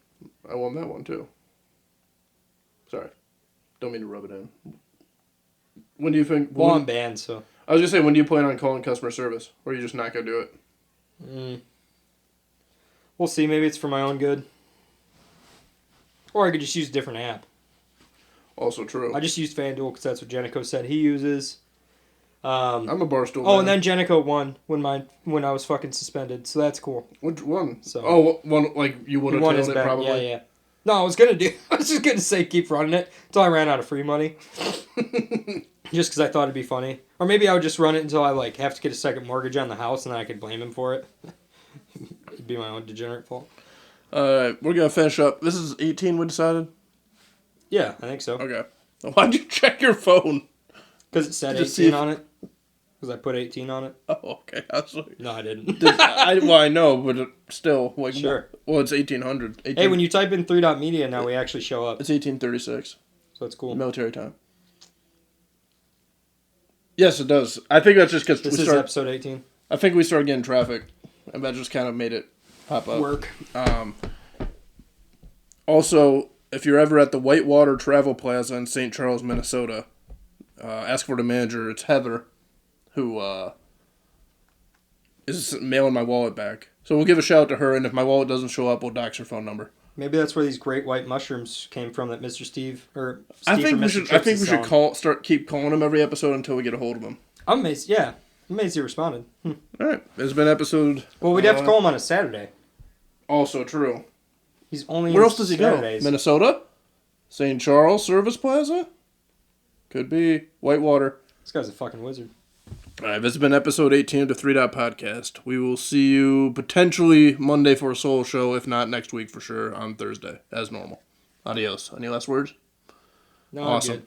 Speaker 1: I won that one too. Sorry. Don't mean to rub it in. When do you think...
Speaker 2: Well, I'm banned, so...
Speaker 1: I was going to say, when do you plan on calling customer service? Or are you just not going to do it?
Speaker 2: We'll see. Maybe it's for my own good. Or I could just use a different app.
Speaker 1: Also true.
Speaker 2: I just used FanDuel because that's what Jenico said he uses.
Speaker 1: I'm a Barstool
Speaker 2: man. And then Jenico won when I was fucking suspended, so that's cool.
Speaker 1: Which one?
Speaker 2: So
Speaker 1: one like you would have tailed it probably.
Speaker 2: Yeah. No, I was just gonna say keep running it until I ran out of free money. Just because I thought it'd be funny. Or maybe I would just run it until I like have to get a second mortgage on the house and then I could blame him for it. It'd be my own degenerate fault.
Speaker 1: We're gonna finish up. This is 18 we decided?
Speaker 2: Yeah, I think so.
Speaker 1: Okay. Why'd you check your phone?
Speaker 2: Because it said
Speaker 1: Just
Speaker 2: 18 on it. Because I put 18 on it.
Speaker 1: Oh, okay. I was like,
Speaker 2: No, I didn't.
Speaker 1: I know, but still. Like,
Speaker 2: Sure.
Speaker 1: Well, it's 1800.
Speaker 2: Hey, when you type in 3.media now, we actually show up.
Speaker 1: It's 1836.
Speaker 2: So it's cool.
Speaker 1: Military time. Yes, it does. I think that's just because
Speaker 2: This is episode 18.
Speaker 1: I think we started getting traffic, and that just kind of made it pop up.
Speaker 2: Work.
Speaker 1: Also, if you're ever at the Whitewater Travel Plaza in St. Charles, Minnesota, ask for the manager. It's Heather, who is mailing my wallet back. So we'll give a shout out to her, and if my wallet doesn't show up, we'll dox her phone number.
Speaker 2: Maybe that's where these great white mushrooms came from that Mr. Steve or Steve
Speaker 1: I think
Speaker 2: from
Speaker 1: we
Speaker 2: Mr.
Speaker 1: should.
Speaker 2: Trips
Speaker 1: I think
Speaker 2: is
Speaker 1: we should
Speaker 2: selling.
Speaker 1: keep calling him every episode until we get a hold of him.
Speaker 2: I'm amazed. Yeah, I'm amazed he responded.
Speaker 1: All right, it's been episode.
Speaker 2: Well, we'd have to call him on a Saturday.
Speaker 1: Also true.
Speaker 2: He's only.
Speaker 1: Where
Speaker 2: in
Speaker 1: else does he
Speaker 2: Saturdays.
Speaker 1: go? Minnesota, St. Charles Service Plaza. Could be Whitewater.
Speaker 2: This guy's a fucking wizard.
Speaker 1: All right, this has been episode 18 of the 3 Dot Podcast. We will see you potentially Monday for a solo show, if not next week for sure, on Thursday, as normal. Adios. Any last words?
Speaker 2: No,
Speaker 1: Awesome.
Speaker 2: I'm good.